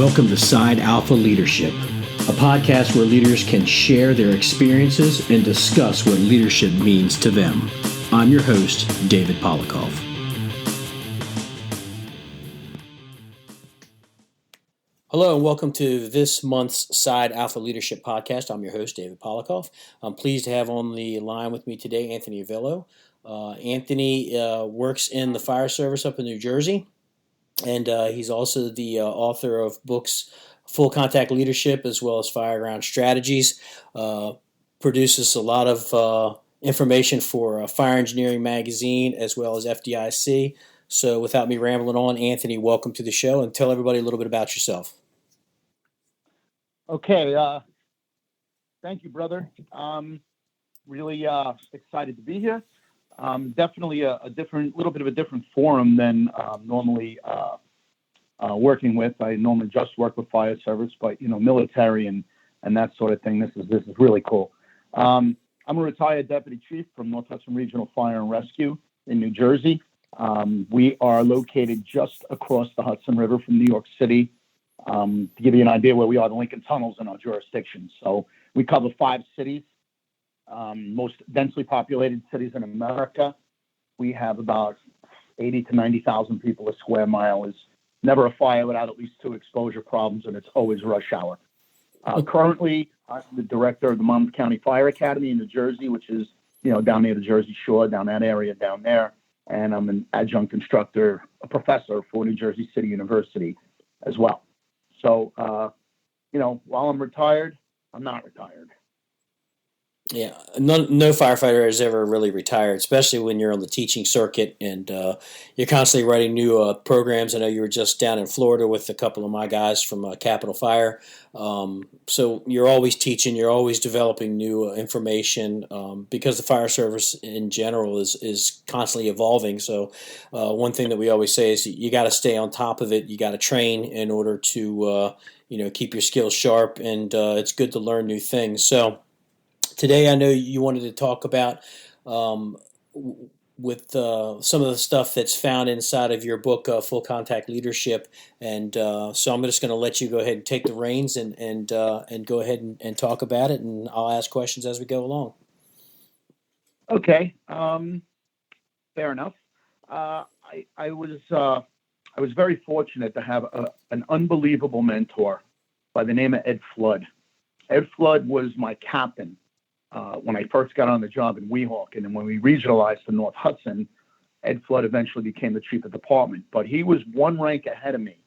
Welcome to Side Alpha Leadership, a podcast where leaders can share their experiences and discuss what leadership means to them. I'm your host, David Polikoff. Hello and welcome to this month's Side Alpha Leadership Podcast. I'm your host, David Polikoff. I'm pleased to have on the line with me today Anthony Avillo. Anthony works in the fire service up in New Jersey, and he's also the author of books Full Contact Leadership as well as Fireground Strategies. Produces a lot of information for Fire Engineering Magazine as well as FDIC. So without me rambling on, Anthony, welcome to the show and tell everybody a little bit about yourself. Okay. Thank you, brother. Really excited to be here. Definitely a little bit of a different forum than normally working with. I normally just work with fire service, but military and that sort of thing. This is really cool. I'm a retired deputy chief from North Hudson Regional Fire and Rescue in New Jersey. We are located just across the Hudson River from New York City. To give you an idea where we are, the Lincoln Tunnel's in our jurisdiction. So we cover 5 cities, most densely populated cities in America. We have about 80 to 90,000 people a square mile. Is never a fire without at least 2 exposure problems, and it's always rush hour. Currently, I'm the director of the Monmouth County Fire Academy in New Jersey, which is down near the Jersey Shore, down that area down there. And I'm an adjunct instructor, a professor for New Jersey City University as well. So, while I'm retired, I'm not retired. Yeah, no firefighter has ever really retired, especially when you're on the teaching circuit and you're constantly writing new programs. I know you were just down in Florida with a couple of my guys from Capitol Fire. So you're always teaching, you're always developing new information because the fire service in general is constantly evolving. So one thing that we always say is you got to stay on top of it. You got to train in order to keep your skills sharp, and it's good to learn new things. So today, I know you wanted to talk about with some of the stuff that's found inside of your book, Full Contact Leadership, and so I'm just going to let you go ahead and take the reins and go ahead and talk about it, and I'll ask questions as we go along. Okay, fair enough. I was very fortunate to have an unbelievable mentor by the name of Ed Flood. Ed Flood was my captain when I first got on the job in Weehawken, and then when we regionalized to North Hudson, Ed Flood eventually became the chief of department. But he was one rank ahead of me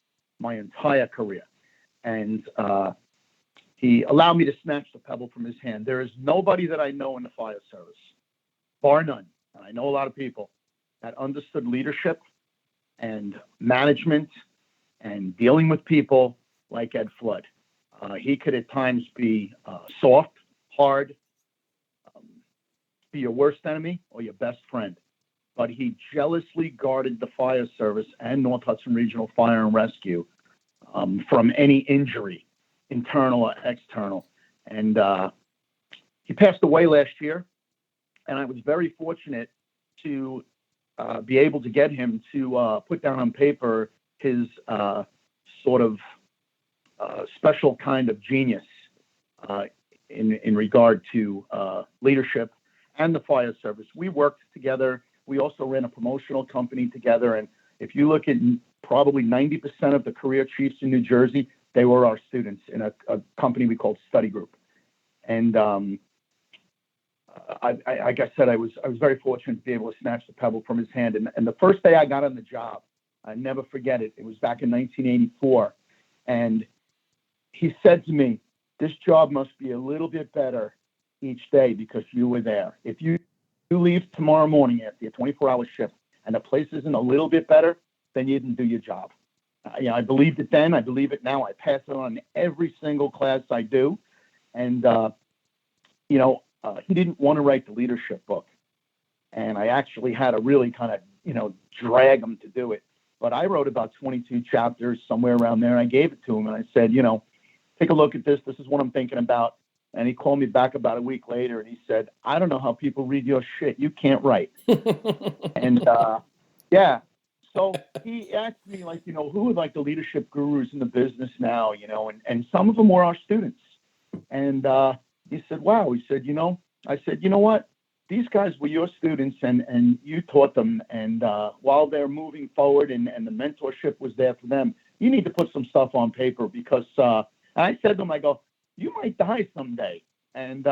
my entire career, and he allowed me to snatch the pebble from his hand. There is nobody that I know in the fire service, bar none, and I know a lot of people, that understood leadership and management and dealing with people like Ed Flood. He could at times be soft, hard, be your worst enemy or your best friend. But he jealously guarded the fire service and North Hudson Regional Fire and Rescue from any injury, internal or external. And he passed away last year, and I was very fortunate to be able to get him to put down on paper his sort of special kind of genius in regard to leadership and the fire service. We worked together. We also ran a promotional company together. And if you look at probably 90% of the career chiefs in New Jersey, they were our students in a company we called Study Group. And like I said, I was very fortunate to be able to snatch the pebble from his hand. And the first day I got on the job, I never forget it. It was back in 1984. And he said to me, "This job must be a little bit better each day because you were there. If you leave tomorrow morning after your 24-hour shift and the place isn't a little bit better, then you didn't do your job." I believed it then. I believe it now. I pass it on in every single class I do. And, he didn't want to write the leadership book. And I actually had to really kind of, drag him to do it. But I wrote about 22 chapters, somewhere around there. I gave it to him and I said, take a look at this. This is what I'm thinking about. And he called me back about a week later and he said, "I don't know how people read your shit. You can't write." And So he asked me, like, who are like the leadership gurus in the business now, and some of them were our students. And he said, wow. He said, I said, you know what? These guys were your students, and you taught them. And while they're moving forward and the mentorship was there for them, you need to put some stuff on paper because I said to him, I go, you might die someday. And,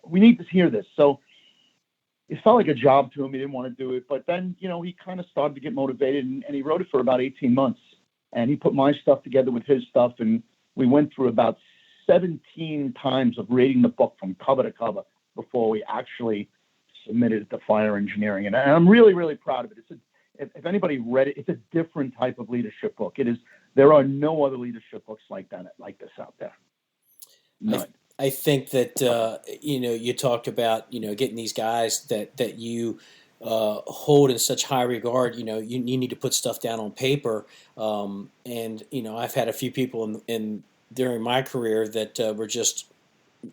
we need to hear this. So it felt like a job to him. He didn't want to do it. But then, he kind of started to get motivated, and he wrote it for about 18 months. And he put my stuff together with his stuff, and we went through about 17 times of reading the book from cover to cover before we actually submitted it to fire engineering. And I'm really, really proud of it. If anybody read it, it's a different type of leadership book. It is. There are no other leadership books like this out there. None. I think that you talked about getting these guys that you hold in such high regard. You need to put stuff down on paper, and I've had a few people in during my career that were just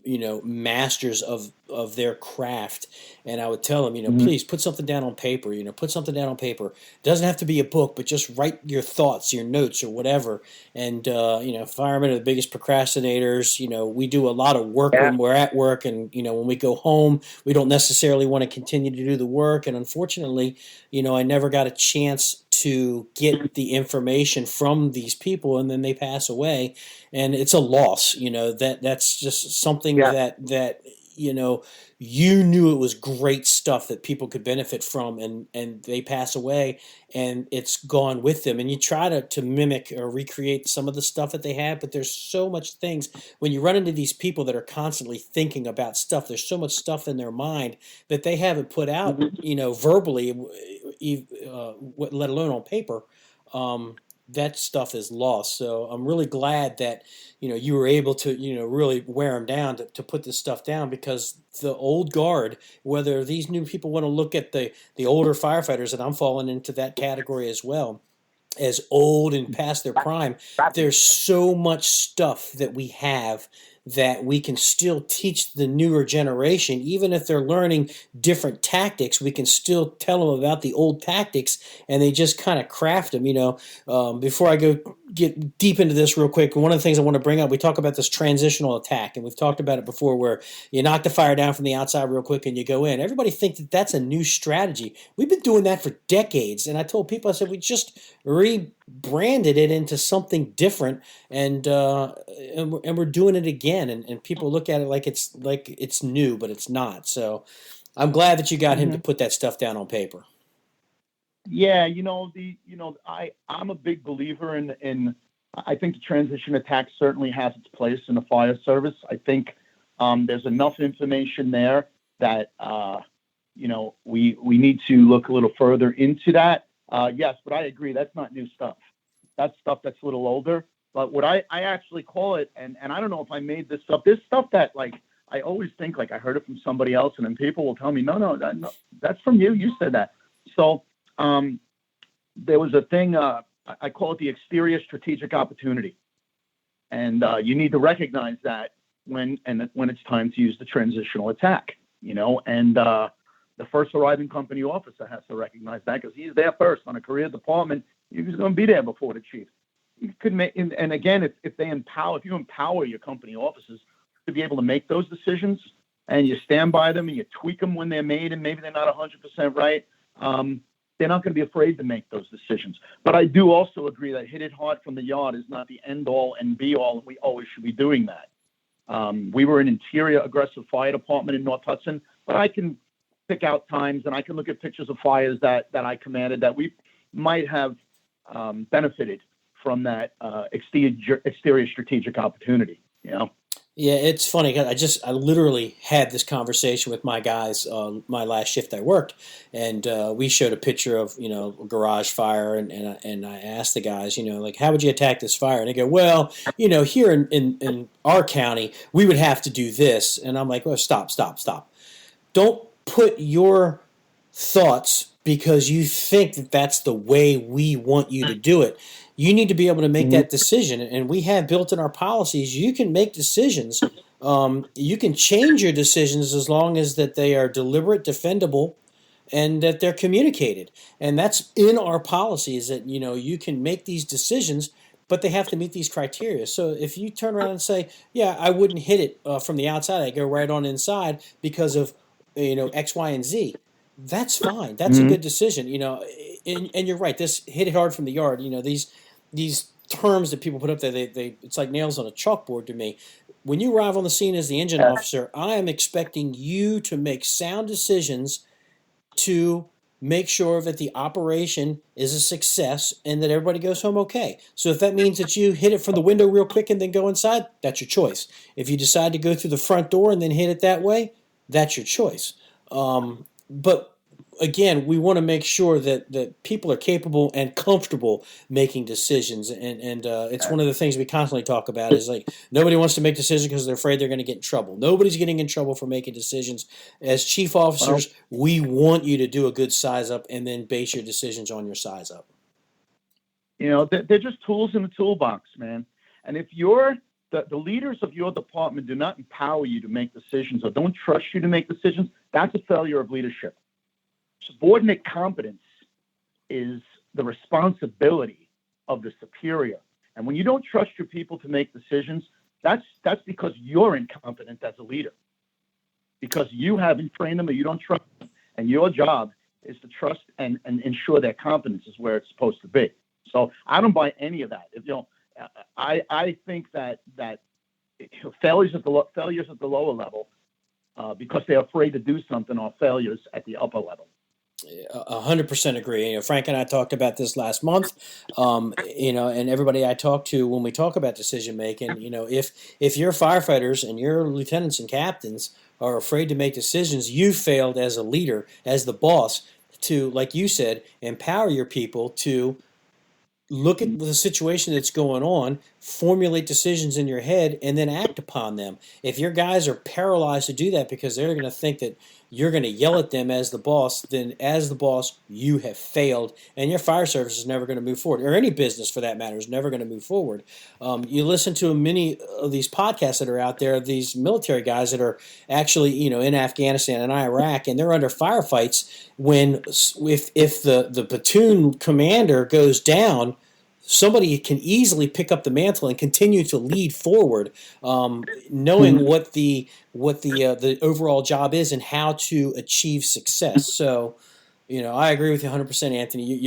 masters of their craft, and I would tell them, please put something down on paper. Put something down on paper. It doesn't have to be a book, but just write your thoughts, your notes, or whatever. And firemen are the biggest procrastinators. We do a lot of work when we're at work, and when we go home, we don't necessarily want to continue to do the work. And unfortunately, I never got a chance to get the information from these people, and then they pass away, and it's a loss. That's just something that you knew it was great stuff that people could benefit from, and they pass away, and it's gone with them. And you try to mimic or recreate some of the stuff that they have, but there's so much things when you run into these people that are constantly thinking about stuff. There's so much stuff in their mind that they haven't put out, verbally, let alone on paper. That stuff is lost. So I'm really glad that you were able to really wear them down to put this stuff down, because the old guard, whether these new people want to look at the older firefighters, and I'm falling into that category as well, as old and past their prime, there's so much stuff that we have that we can still teach the newer generation. Even if they're learning different tactics, we can still tell them about the old tactics, and they just kind of craft them. Before I get deep into this real quick, one of the things I want to bring up, we talk about this transitional attack, and we've talked about it before, where you knock the fire down from the outside real quick and you go in. Everybody thinks that that's a new strategy. We've been doing that for decades, and I told people, I said, we just rebranded it into something different, and we're doing it again, and people look at it like it's new, but it's not. So I'm glad that you got him to put that stuff down on paper. Yeah, I'm a big believer in I think the transition attack certainly has its place in the fire service. I think there's enough information there that we need to look a little further into that. Yes, but I agree, that's not new stuff. That's stuff that's a little older. But what I actually call it, and I don't know if I made this up, there's stuff that, like, I always think like I heard it from somebody else, and then people will tell me, no, that's from you. You said that. So there was a thing, I call it the exterior strategic opportunity. And you need to recognize that when it's time to use the transitional attack, and the first arriving company officer has to recognize that, because he's there first on a career department. He's going to be there before the chief. You could make, and again, if you empower your company officers to be able to make those decisions, and you stand by them and you tweak them when they're made, and maybe they're not 100% right, they're not going to be afraid to make those decisions. But I do also agree that hit it hard from the yard is not the end all and be all, and we always should be doing that. We were an interior aggressive fire department in North Hudson, but I can pick out times, and I can look at pictures of fires that I commanded that we might have benefited from that exterior strategic opportunity. Yeah, it's funny. I literally had this conversation with my guys on my last shift I worked, and we showed a picture of a garage fire, and I asked the guys, like, how would you attack this fire? And they go, well, here in our county we would have to do this, and I'm like, well, stop. Don't put your thoughts because you think that that's the way we want you to do it. You need to be able to make that decision, and we have built in our policies. You can make decisions. You can change your decisions as long as that they are deliberate, defendable, and that they're communicated. And that's in our policies that, you can make these decisions, but they have to meet these criteria. So if you turn around and say, yeah, I wouldn't hit it from the outside, I go right on inside because of, X, Y, and Z. That's fine. That's a Mhm. good decision. And you're right. This hit it hard from the yard. These terms that people put up there, they it's like nails on a chalkboard to me. When you arrive on the scene as the engine Yeah. officer, I am expecting you to make sound decisions to make sure that the operation is a success and that everybody goes home okay. So if that means that you hit it from the window real quick and then go inside, that's your choice. If you decide to go through the front door and then hit it that way, that's your choice. But again, we want to make sure that people are capable and comfortable making decisions, and it's one of the things we constantly talk about is like nobody wants to make decisions because they're afraid they're going to get in trouble. Nobody's getting in trouble for making decisions. As chief Well, officers, we want you to do a good size up and then base your decisions on your size up. they're just tools in the toolbox, man. And if the leaders of your department do not empower you to make decisions or don't trust you to make decisions, that's a failure of leadership. Subordinate competence is the responsibility of the superior. And when you don't trust your people to make decisions, that's because you're incompetent as a leader, because you haven't trained them or you don't trust them. And your job is to trust and ensure their competence is where it's supposed to be. So I don't buy any of that. I think that failures at the lower level because they're afraid to do something are failures at the upper level. 100% agree. Frank and I talked about this last month. And everybody I talk to when we talk about decision making, if your firefighters and your lieutenants and captains are afraid to make decisions, you failed as a leader, as the boss, to, like you said, empower your people to look at the situation that's going on, formulate decisions in your head, and then act upon them. If your guys are paralyzed to do that because they're going to think that you're going to yell at them as the boss, then as the boss, you have failed, and your fire service is never going to move forward, or any business for that matter is never going to move forward. You listen to many of these podcasts that are out there, these military guys that are actually, in Afghanistan and Iraq, and they're under firefights when if the platoon commander goes down, somebody can easily pick up the mantle and continue to lead forward, knowing what the overall job is and how to achieve success. So, I agree with you 100%, Anthony.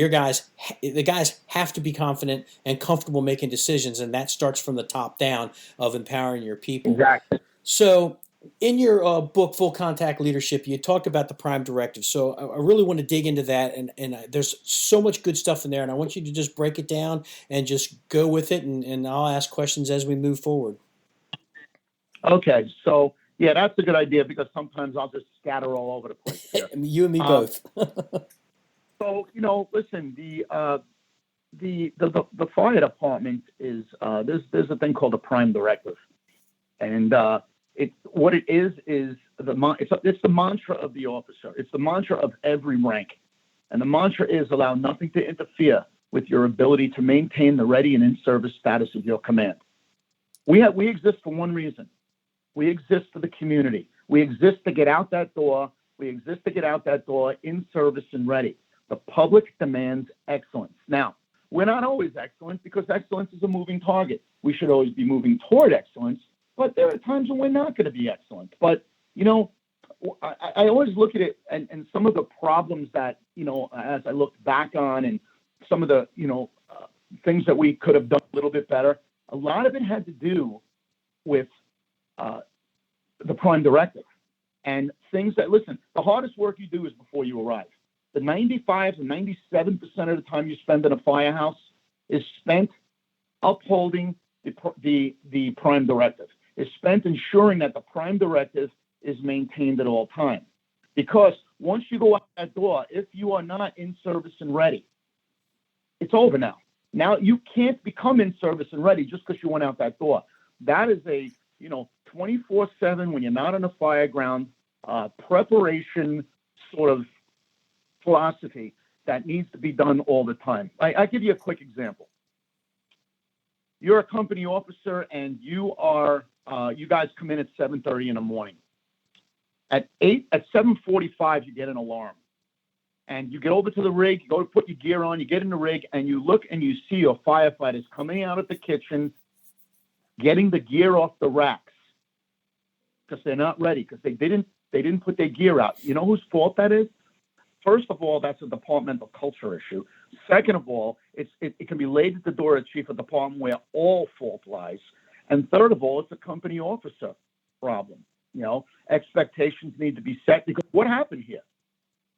The guys have to be confident and comfortable making decisions, and that starts from the top down of empowering your people. Exactly. So, in your book, Full Contact Leadership, you talked about the Prime Directive. So, I really want to dig into that, and there's so much good stuff in there, and I want you to just break it down and just go with it, and I'll ask questions as we move forward. Okay, so yeah, that's a good idea because sometimes I'll just scatter all over the place here. You and me both. So listen, the fire department is there's a thing called the Prime Directive, and what it is it's the mantra of the officer. It's the mantra of every rank, and the mantra is allow nothing to interfere with your ability to maintain the ready and in service status of your command. We exist for one reason. We exist for the community. We exist to get out that door. We exist to get out that door in service and ready. The public demands excellence. Now, we're not always excellent because excellence is a moving target. We should always be moving toward excellence, but there are times when we're not going to be excellent. But, I always look at it and some of the problems that, as I look back on and some of the, things that we could have done a little bit better, a lot of it had to do with the Prime Directive and things that, listen, the hardest work you do is before you arrive. The 95 to 97% of the time you spend in a firehouse is spent upholding the Prime Directive, is spent ensuring that the Prime Directive is maintained at all times. Because once you go out that door, if you are not in service and ready, it's over now. Now you can't become in service and ready just because you went out that door. That is a 24/7 when you're not on a fireground preparation sort of philosophy that needs to be done all the time. I give you a quick example. You're a company officer and you guys come in at 7:30 in the morning. At 7:45 you get an alarm. And you get over to the rig, you go to put your gear on, you get in the rig, and you look and you see your firefighters coming out of the kitchen, getting the gear off the racks because they're not ready, because they didn't put their gear out. You know whose fault that is? First of all, that's a departmental culture issue. Second of all, it can be laid at the door of chief of department where all fault lies. And third of all, it's a company officer problem. Expectations need to be set, because what happened here?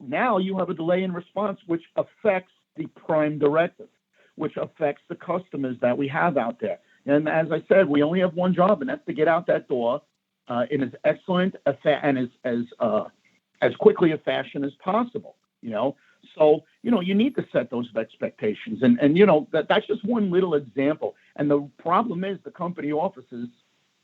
Now you have a delay in response, which affects the Prime Directive, which affects the customers that we have out there. And as I said, we only have one job, and that's to get out that door in as excellent and as quickly a fashion as possible. So you need to set those expectations, and that's just one little example. And the problem is the company offices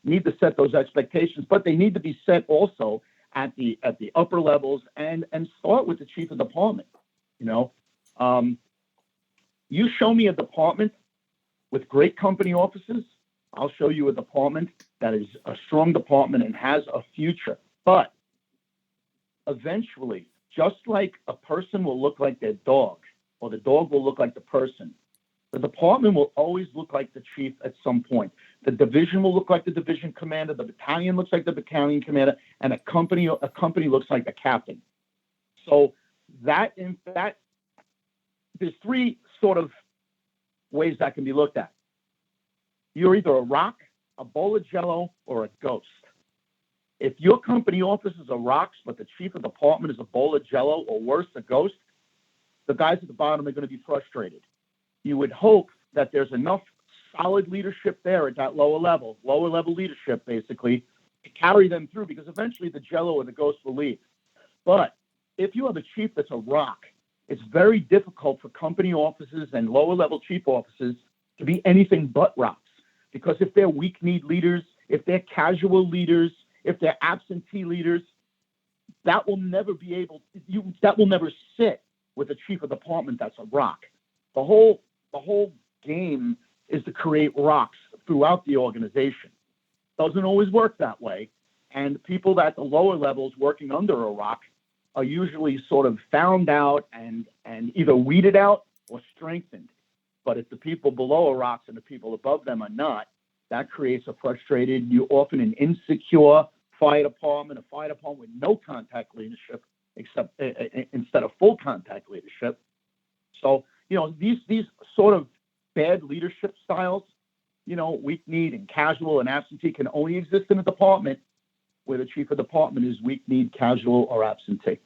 need to set those expectations, but they need to be set also at the upper levels, and start with the chief of department. You show me a department with great company offices, I'll show you a department that is a strong department and has a future. But eventually, just like a person will look like their dog, or the dog will look like the person, the department will always look like the chief at some point. The division will look like the division commander. The battalion looks like the battalion commander, and a company looks like the captain. So there's three sort of ways that can be looked at. You're either a rock, a bowl of jello, or a ghost. If your company officers are rocks, but the chief of department is a bowl of jello, or worse, a ghost, the guys at the bottom are going to be frustrated. You would hope that there's enough solid leadership there at that lower level leadership, basically, to carry them through, because eventually the jello or the ghost will leave. But if you have a chief that's a rock, it's very difficult for company officers and lower level chief officers to be anything but rocks. Because if they're weak-kneed leaders, if they're casual leaders, if they're absentee leaders, that will never sit with a chief of department that's a rock. The whole game is to create rocks throughout the organization. Doesn't always work that way. And people at the lower levels working under a rock are usually sort of found out and either weeded out or strengthened. But if the people below are rocks and the people above them are not, that creates a frustrated, often an insecure fire department, a fire department with no contact leadership, except instead of full contact leadership. So, these sort of bad leadership styles, weak-kneed and casual and absentee, can only exist in a department where the chief of department is weak-kneed, casual, or absentee.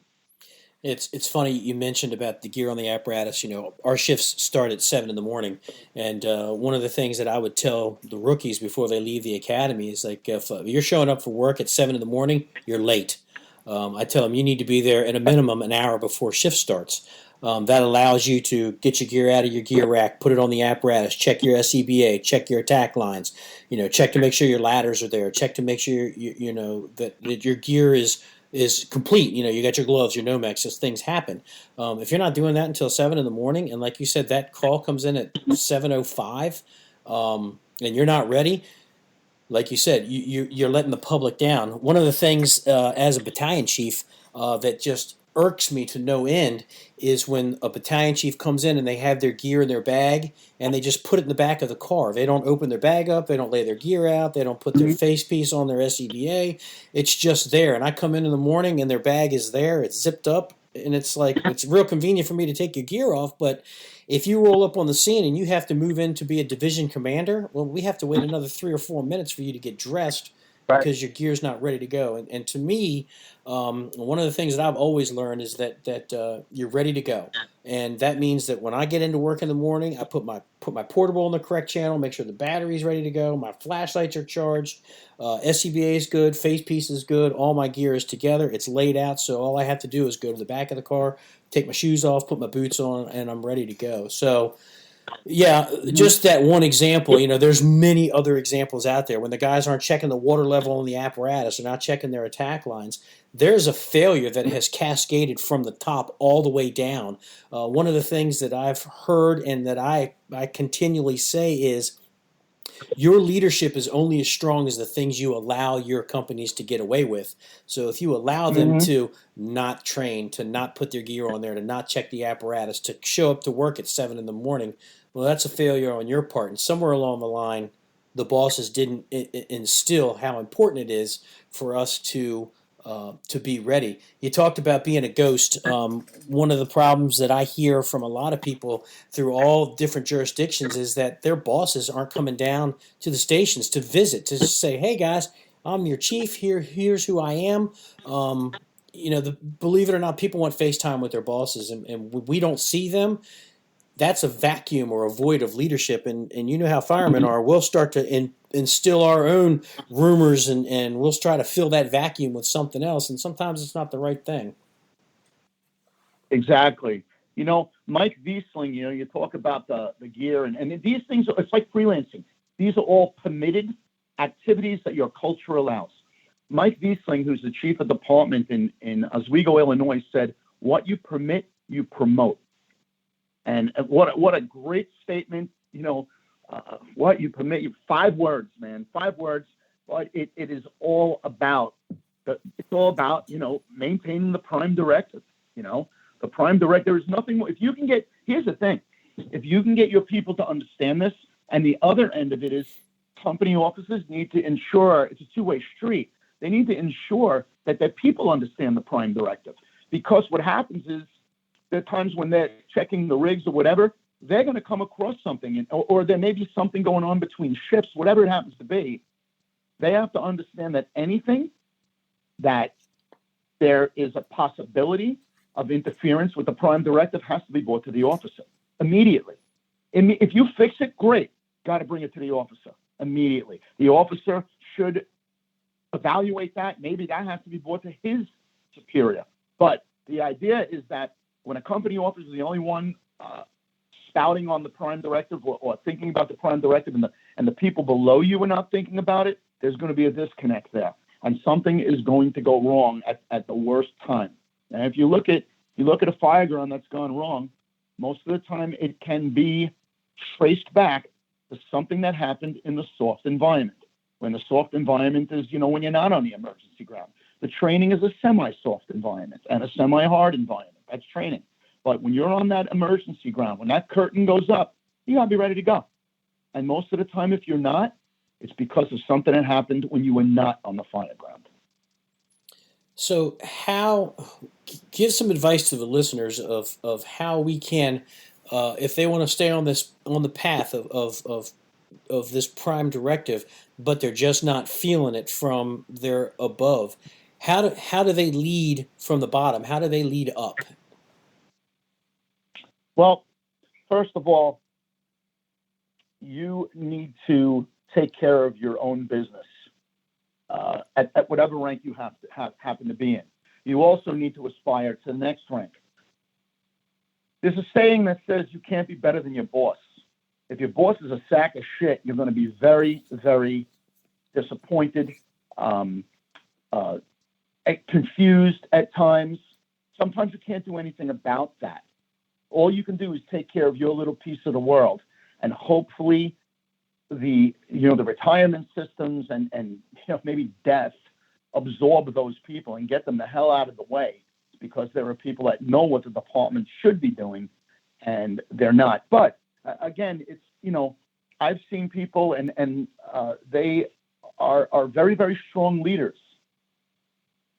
It's funny you mentioned about the gear on the apparatus. Our shifts start at 7 in the morning, and one of the things that I would tell the rookies before they leave the academy is, like, if you're showing up for work at 7 in the morning, you're late. I tell them you need to be there at a minimum an hour before shift starts. That allows you to get your gear out of your gear rack, put it on the apparatus, check your SCBA, check your attack lines, check to make sure your ladders are there, check to make sure that your gear is complete. You got your gloves, your Nomex, as things happen. If you're not doing that until 7 in the morning, and like you said, that call comes in at 7:05, and you're not ready, like you said, you're letting the public down. One of the things as a battalion chief that just irks me to no end is when a battalion chief comes in and they have their gear in their bag and they just put it in the back of the car. They don't open their bag up. They don't lay their gear out. They don't put their face piece on their SCBA. It's just there. And I come in the morning and their bag is there. It's zipped up. And it's like, it's real convenient for me to take your gear off. But if you roll up on the scene and you have to move in to be a division commander, well, we have to wait another 3 or 4 minutes for you to get dressed because your gear's not ready to go. And to me, one of the things that I've always learned is that you're ready to go. And that means that when I get into work in the morning, I put my portable in the correct channel, make sure the battery's ready to go, my flashlights are charged, SCBA is good, face piece is good, all my gear is together, it's laid out, so all I have to do is go to the back of the car, take my shoes off, put my boots on, and I'm ready to go. So, yeah, just that one example. There's many other examples out there. When the guys aren't checking the water level on the apparatus, they're not checking their attack lines, there's a failure that has cascaded from the top all the way down. One of the things that I've heard and that I continually say is, Your leadership is only as strong as the things you allow your companies to get away with. So if you allow them Hmm. to not train, to not put their gear on there, to not check the apparatus, to show up to work at 7 in the morning, well, that's a failure on your part. And somewhere along the line, the bosses didn't instill how important it is for us to be ready. You talked about being a ghost. One of the problems that I hear from a lot of people through all different jurisdictions is that their bosses aren't coming down to the stations to visit, to say, "Hey guys, I'm your chief. Here's who I am." Believe it or not, people want FaceTime with their bosses, and we don't see them. That's a vacuum or a void of leadership. And you know how firemen are. We'll start to instill our own rumors, and we'll try to fill that vacuum with something else. And sometimes it's not the right thing. Exactly. Mike Wiesling, you talk about the gear, and these things, it's like freelancing. These are all permitted activities that your culture allows. Mike Wiesling, who's the chief of department in Oswego, Illinois, said, "What you permit, you promote." And what a great statement. What you permit, 5 words, man, 5 words, but it is all about maintaining the Prime Directive. The Prime Directive is nothing more. If you can get, here's the thing, if you can get your people to understand this, and the other end of it is company offices need to ensure it's a two-way street. They need to ensure that their people understand the Prime Directive, because what happens is there are times when they're checking the rigs or whatever, they're going to come across something, or there may be something going on between shifts, whatever it happens to be. They have to understand that anything that there is a possibility of interference with the Prime Directive has to be brought to the officer immediately. If you fix it, great. Got to bring it to the officer immediately. The officer should evaluate that. Maybe that has to be brought to his superior. But the idea is that when a company officer is the only one spouting on the Prime Directive or thinking about the Prime Directive, and the people below you are not thinking about it, there's going to be a disconnect there, and something is going to go wrong at the worst time. And if you look at a fireground that's gone wrong, most of the time it can be traced back to something that happened in the soft environment. When the soft environment is, when you're not on the emergency ground. The training is a semi-soft environment and a semi-hard environment. That's training. But when you're on that emergency ground, when that curtain goes up, you got to be ready to go. And most of the time, if you're not, it's because of something that happened when you were not on the fire ground. So, give some advice to the listeners of how we can, if they want to stay on the path of this Prime Directive, but they're just not feeling it from their above. How do they lead from the bottom? How do they lead up? Well, first of all, you need to take care of your own business at whatever rank you happen to be in. You also need to aspire to the next rank. There's a saying that says you can't be better than your boss. If your boss is a sack of shit, you're going to be very, very disappointed, confused at times. Sometimes you can't do anything about that. All you can do is take care of your little piece of the world, and hopefully the retirement systems and maybe death absorb those people and get them the hell out of the way, because there are people that know what the department should be doing and they're not. But again, it's, I've seen people and they are very, very strong leaders.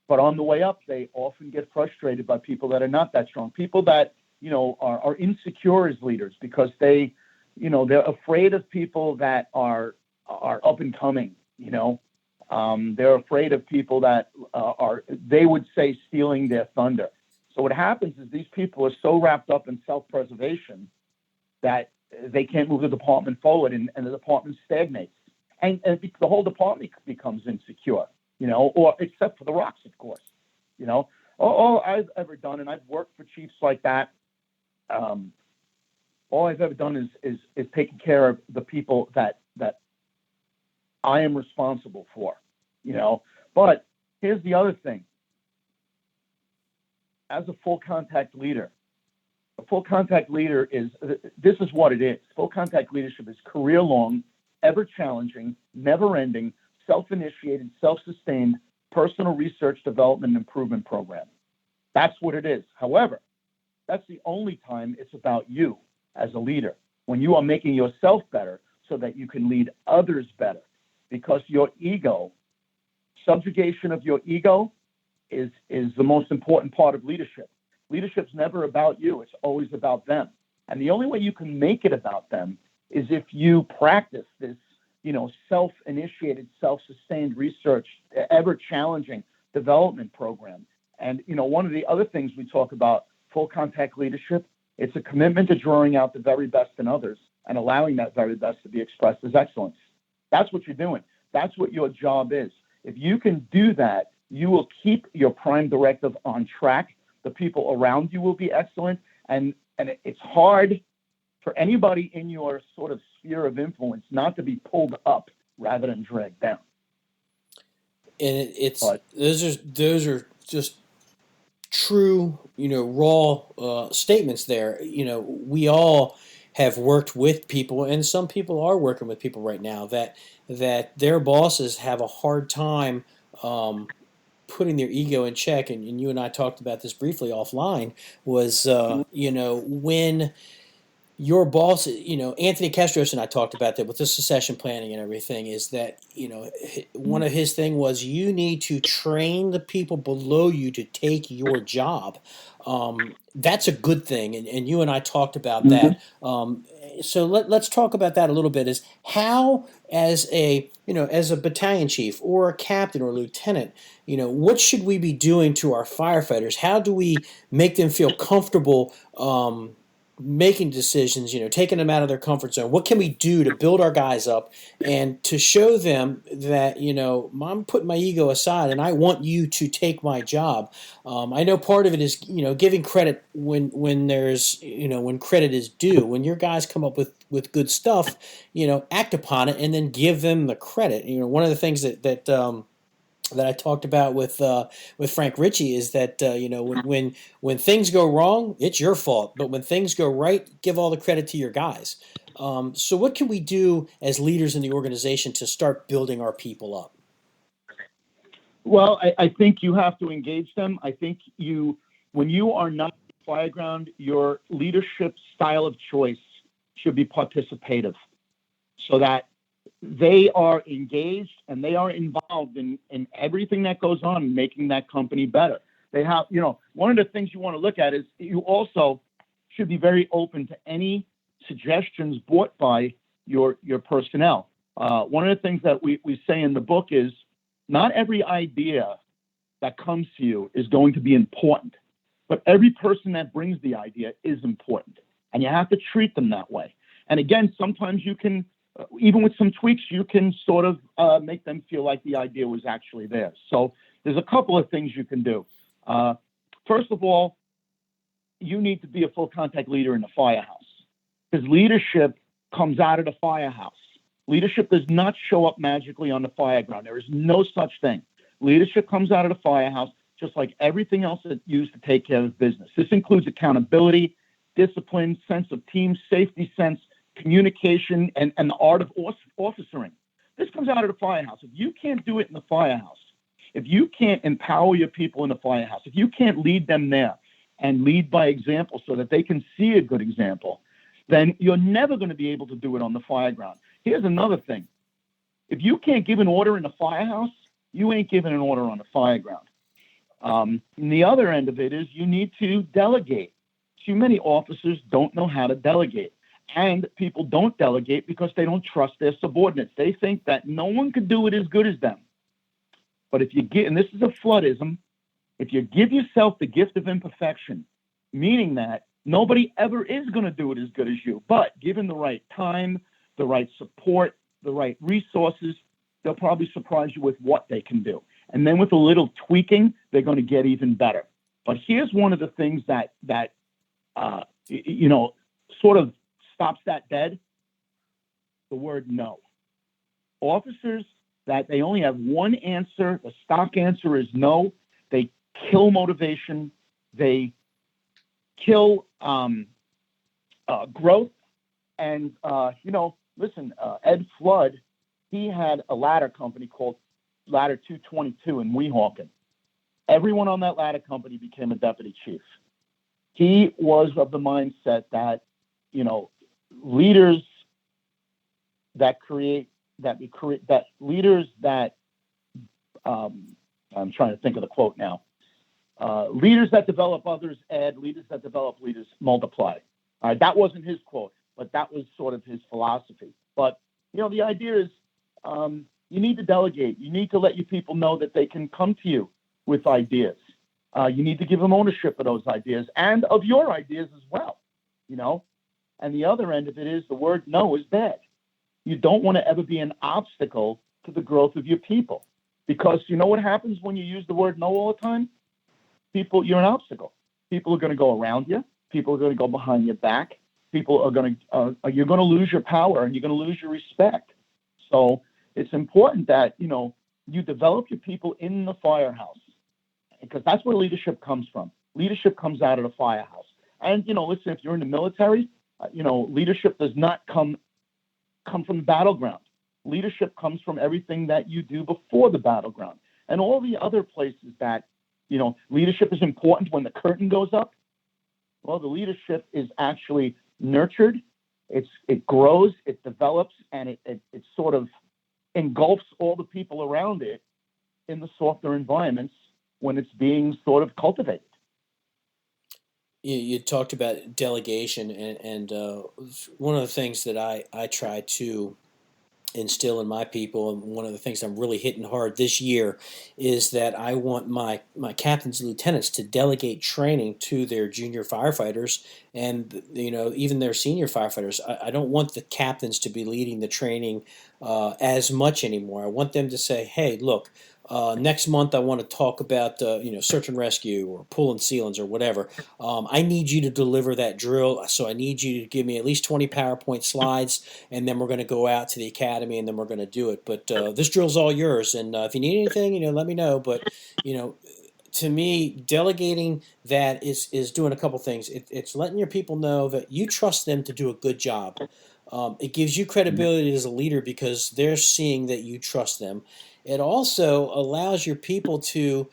But on the way up, they often get frustrated by people that are not that strong. People that, are insecure as leaders because they're afraid of people that are up and coming, they're afraid of people that they would say, stealing their thunder. So what happens is these people are so wrapped up in self-preservation that they can't move the department forward, and the department stagnates. And the whole department becomes insecure, or except for the rocks, of course. All I've ever done, and I've worked for chiefs like that, all I've ever done is taking care of the people that I am responsible for, But here's the other thing. As a full contact leader, this is what it is. Full contact leadership is career long. ever-challenging, never-ending, self-initiated, self-sustained personal research, development, and improvement program. That's what it is. However, that's the only time it's about you as a leader, when you are making yourself better so that you can lead others better. Because your ego, subjugation of your ego, is the most important part of leadership. Leadership's never about you. It's always about them. And the only way you can make it about them is if you practice this, self-initiated, self-sustained research, ever-challenging development program. And, one of the other things we talk about, full contact leadership, it's a commitment to drawing out the very best in others and allowing that very best to be expressed as excellence. That's what you're doing. That's what your job is. If you can do that, you will keep your Prime Directive on track. The people around you will be excellent. And it's hard for anybody in your sort of sphere of influence not to be pulled up rather than dragged down. And those are just true, raw statements there. We all have worked with people, and some people are working with people right now that their bosses have a hard time putting their ego in check. And you and I talked about this briefly offline. Was when your boss, Anthony Castros and I talked about that with the succession planning and everything, is that, one of his thing was you need to train the people below you to take your job. That's a good thing. And you and I talked about that. So let's talk about that a little bit, is how, as a battalion chief or a captain or lieutenant, what should we be doing to our firefighters? How do we make them feel comfortable, making decisions, taking them out of their comfort zone? What can we do to build our guys up and to show them that, I'm putting my ego aside and I want you to take my job? I know part of it is, giving credit when there's, when credit is due. When your guys come up with good stuff, act upon it and then give them the credit. One of the things that I talked about with Frank Ritchie is that when things go wrong, it's your fault. But when things go right, give all the credit to your guys. So what can we do as leaders in the organization to start building our people up? Well, I think you have to engage them. I think when you are not Fireground, your leadership style of choice should be participative, so that they are engaged and they are involved in everything that goes on in making that company better. They have, one of the things you want to look at is you also should be very open to any suggestions brought by your personnel. One of the things that we say in the book is not every idea that comes to you is going to be important, but every person that brings the idea is important, and you have to treat them that way. And again, sometimes you can, even with some tweaks, you can sort of make them feel like the idea was actually there. So there's a couple of things you can do. First of all, you need to be a full contact leader in the firehouse, because leadership comes out of the firehouse. Leadership does not show up magically on the fireground. There is no such thing. Leadership comes out of the firehouse, just like everything else that's used to take care of business. This includes accountability, discipline, sense of team, safety sense, communication, and the art of officering. This comes out of the firehouse. If you can't do it in the firehouse, if you can't empower your people in the firehouse, if you can't lead them there and lead by example so that they can see a good example, then you're never going to be able to do it on the fireground. Here's another thing. If you can't give an order in the firehouse, you ain't giving an order on the fireground. And the other end of it is you need to delegate. Too many officers don't know how to delegate. And people don't delegate because they don't trust their subordinates. They think that no one could do it as good as them. But if you get, and this is a floodism, if you give yourself the gift of imperfection, meaning that nobody ever is going to do it as good as you, but given the right time, the right support, the right resources, they'll probably surprise you with what they can do. And then with a little tweaking, they're going to get even better. But here's one of the things that sort of stops that dead: the word no. Officers that they only have one answer, the stock answer is no, they kill motivation, they kill growth. And, listen, Ed Flood, he had a ladder company called Ladder 222 in Weehawken. Everyone on that ladder company became a deputy chief. He was of the mindset that, leaders that create, that leaders that, I'm trying to think of the quote now. Leaders that develop others add, leaders that develop leaders multiply. That wasn't his quote, but that was sort of his philosophy. But, the idea is you need to delegate. You need to let your people know that they can come to you with ideas. You need to give them ownership of those ideas and of your ideas as well, And the other end of it is the word no is bad. You don't want to ever be an obstacle to the growth of your people, because you know what happens when you use the word no all the time? You're an obstacle. People are going to go around you. People are going to go behind your back. People are going to, you're going to lose your power and you're going to lose your respect. So it's important that, you develop your people in the firehouse, because that's where leadership comes from. Leadership comes out of the firehouse. And, listen, if you're in the military, leadership does not come from the battleground. Leadership comes from everything that you do before the battleground. And all the other places that, leadership is important when the curtain goes up. Well, the leadership is actually nurtured. It grows, it develops, and it sort of engulfs all the people around it in the softer environments when it's being sort of cultivated. You talked about delegation, and one of the things that I try to instill in my people, and one of the things I'm really hitting hard this year, is that I want my captains and lieutenants to delegate training to their junior firefighters and even their senior firefighters. I don't want the captains to be leading the training as much anymore. I want them to say, hey, look, next month I want to talk about search and rescue or pulling sealants or whatever. I need you to deliver that drill, so I need you to give me at least 20 PowerPoint slides, and then we're going to go out to the academy and then we're going to do it. But this drill's all yours, and if you need anything, let me know. But to me, delegating that is doing a couple things. It's letting your people know that you trust them to do a good job. It gives you credibility as a leader because they're seeing that you trust them. It also allows your people to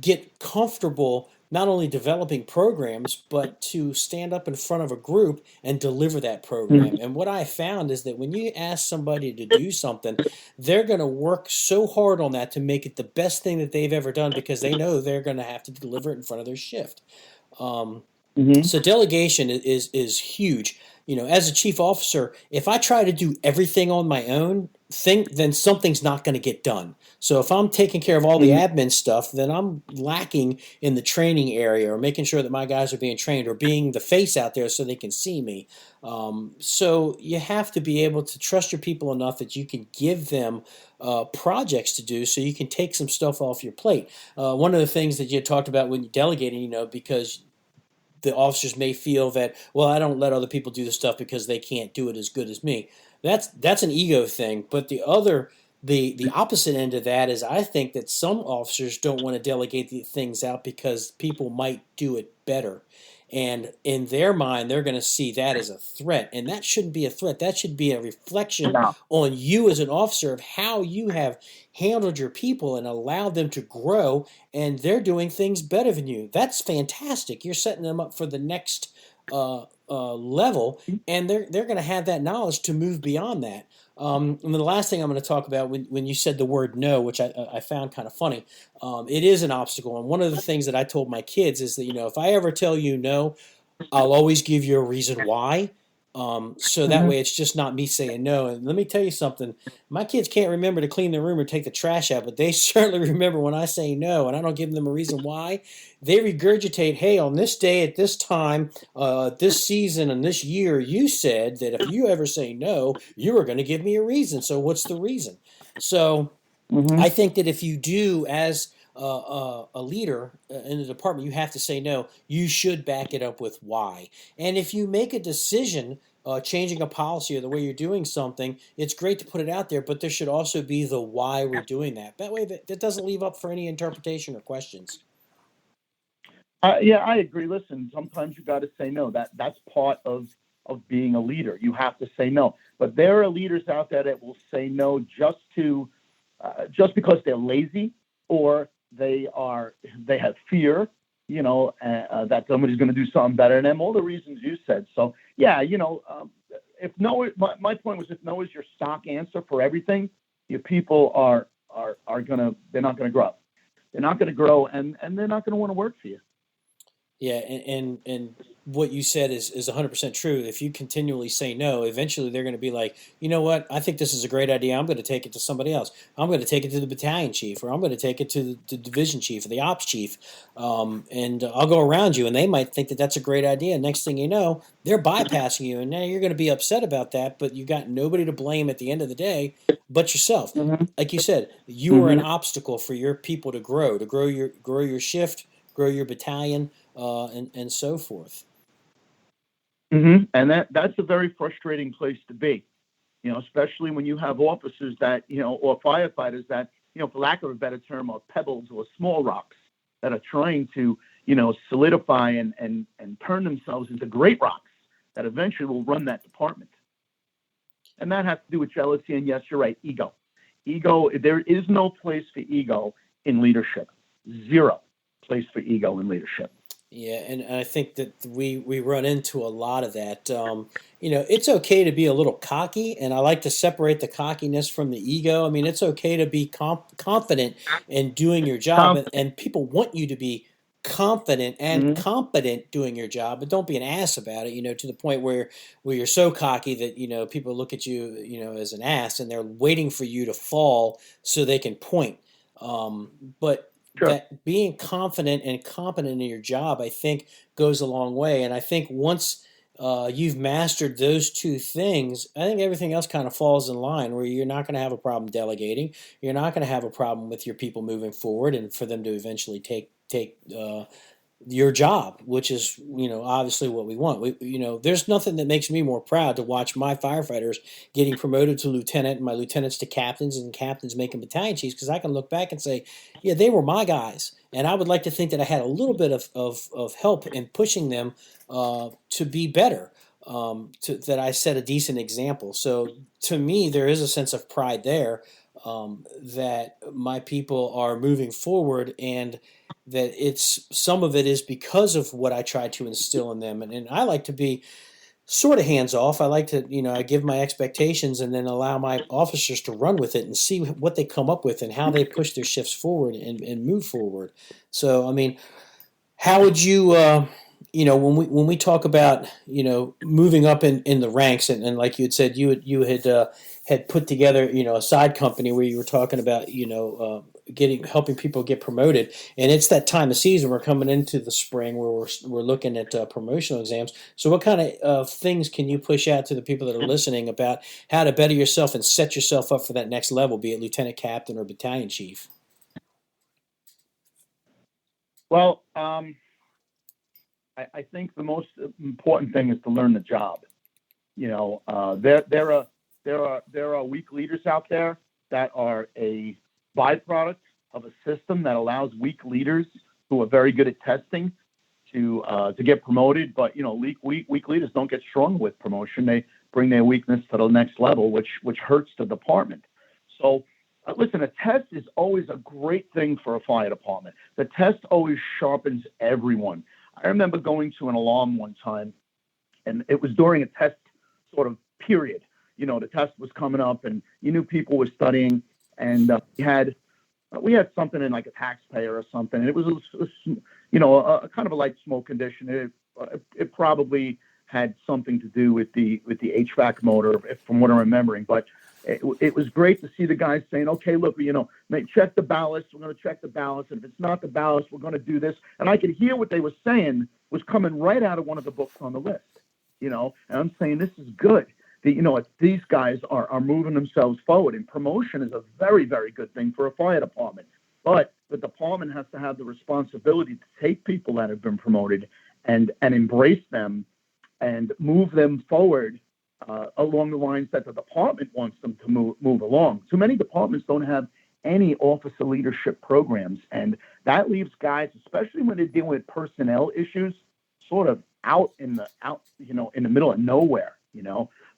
get comfortable not only developing programs, but to stand up in front of a group and deliver that program. And what I found is that when you ask somebody to do something, they're going to work so hard on that to make it the best thing that they've ever done, because they know they're going to have to deliver it in front of their shift. So delegation is huge. As a chief officer, if I try to do everything on my own, then something's not going to get done. So if I'm taking care of all the admin stuff, then I'm lacking in the training area, or making sure that my guys are being trained, or being the face out there so they can see me. So you have to be able to trust your people enough that you can give them projects to do, so you can take some stuff off your plate. One of the things that you talked about when you're delegating, because the officers may feel that, well, I don't let other people do the stuff because they can't do it as good as me. That's an ego thing. But the opposite end of that is, I think that some officers don't want to delegate the things out because people might do it better. And in their mind, they're going to see that as a threat. And that shouldn't be a threat. That should be a reflection on you as an officer of how you have handled your people and allowed them to grow, and they're doing things better than you. That's fantastic. You're setting them up for the next level, and they're going to have that knowledge to move beyond that. And the last thing I'm going to talk about, when you said the word no, which I found kind of funny, it is an obstacle. And one of the things that I told my kids is that, if I ever tell you no, I'll always give you a reason why. So that way it's just not me saying no. And let me tell you something, my kids can't remember to clean their room or take the trash out, but they certainly remember when I say no and I don't give them a reason why. They regurgitate, hey, on this day at this time, this season and this year, you said that if you ever say no, you were going to give me a reason. So what's the reason? So I think that if you do, as a leader in the department, you have to say no. You should back it up with why. And if you make a decision, changing a policy or the way you're doing something, it's great to put it out there, but there should also be the why we're doing that. That way that doesn't leave up for any interpretation or questions. Yeah, I agree. Listen, sometimes you got to say no. That's part of of being a leader. You have to say no. But there are leaders out there that will say no just because they're lazy, or they have fear, that somebody's going to do something better than them. All the reasons you said. So yeah, if no, my point was, if no is your stock answer for everything, your people they're not going to grow. They're not going to grow, and they're not going to want to work for you. Yeah, and what you said is 100% true. If you continually say no, eventually they're going to be like, you know what? I think this is a great idea. I'm going to take it to somebody else. I'm going to take it to the battalion chief, or I'm going to take it to the division chief or the ops chief, and I'll go around you, and they might think that that's a great idea. Next thing you know, they're bypassing you, and now you're going to be upset about that. But you got nobody to blame at the end of the day but yourself. Mm-hmm. Like you said, you are an Mm-hmm. obstacle for your people to grow your shift, grow your battalion, and so forth. Mm-hmm. And that's a very frustrating place to be, especially when you have officers that, or firefighters that, for lack of a better term, are pebbles or small rocks that are trying to, solidify and turn themselves into great rocks that eventually will run that department. And that has to do with jealousy. And yes, you're right, ego. Ego, there is no place for ego in leadership. Zero place for ego in leadership. Yeah, and I think that we run into a lot of that. It's okay to be a little cocky, and I like to separate the cockiness from the ego. I mean, it's okay to be confident in doing your job, and, Confident. and people want you to be confident and Mm-hmm. competent doing your job, but don't be an ass about it. To the point where you're so cocky that people look at you, as an ass, and they're waiting for you to fall so they can point. But Sure. that being confident and competent in your job, I think, goes a long way. And I think once you've mastered those two things, I think everything else kind of falls in line, where you're not going to have a problem delegating. You're not going to have a problem with your people moving forward, and for them to eventually take your job, which is obviously what we want. There's nothing that makes me more proud to watch my firefighters getting promoted to lieutenant, and my lieutenants to captains, and captains making battalion chiefs, because I can look back and say, yeah, they were my guys, and I would like to think that I had a little bit of help in pushing them to be better. That I set a decent example. So to me, there is a sense of pride there, that my people are moving forward, and that it's some of it is because of what I try to instill in them. And I like to be sort of hands off. I like to, I give my expectations and then allow my officers to run with it and see what they come up with and how they push their shifts forward and move forward. So, I mean, how would you, when we talk about moving up in the ranks, and like you had said, you had put together a side company where you were talking about helping people get promoted, and it's that time of season. We're coming into the spring where we're looking at promotional exams. So what kind of things can you push out to the people that are listening about how to better yourself and set yourself up for that next level, be it lieutenant captain or battalion chief? Well, I think the most important thing is to learn the job. There are weak leaders out there that are a byproduct of a system that allows weak leaders who are very good at testing to get promoted. But weak leaders don't get strong with promotion. They bring their weakness to the next level, which hurts the department. So. Listen, a test is always a great thing for a fire department. The test always sharpens everyone. I remember going to an alarm one time, and it was during a test sort of period. The test was coming up, and you knew people were studying, and we had something in like a taxpayer or something, and it was a kind of a light smoke condition. It probably had something to do with the HVAC motor, from what I'm remembering, but. It was great to see the guys saying, okay, look, check the ballast. We're going to check the ballast. And if it's not the ballast, we're going to do this. And I could hear what they were saying was coming right out of one of the books on the list, and I'm saying this is good. These guys are moving themselves forward, and promotion is a very, very good thing for a fire department. But the department has to have the responsibility to take people that have been promoted and embrace them and move them forward along the lines that the department wants them to move along. Too many departments don't have any officer leadership programs, and that leaves guys, especially when they're dealing with personnel issues, sort of in the middle of nowhere.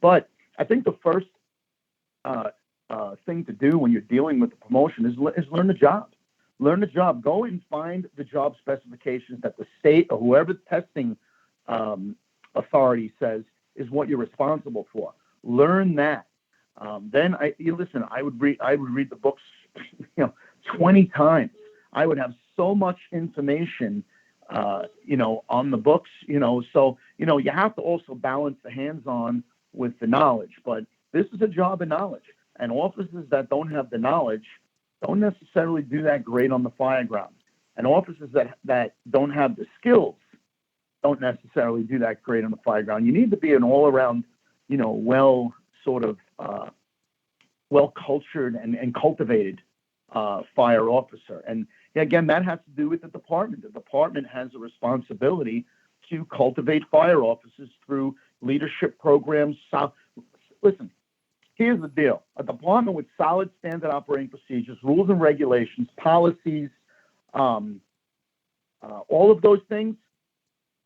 But I think the first uh, thing to do when you're dealing with the promotion is learn the job. Learn the job. Go and find the job specifications that the state or whoever the testing authority says is what you're responsible for. Learn that. Then listen. I would read the books, 20 times. I would have so much information, on the books. So you have to also balance the hands-on with the knowledge. But this is a job of knowledge, and officers that don't have the knowledge don't necessarily do that great on the Fireground, and officers that don't have the skills don't necessarily do that great on the Fireground. You need to be an all-around, well sort of well cultured and cultivated fire officer. And again, that has to do with the department. The department has a responsibility to cultivate fire officers through leadership programs. Listen, here's the deal. A department with solid standard operating procedures, rules and regulations, policies, all of those things,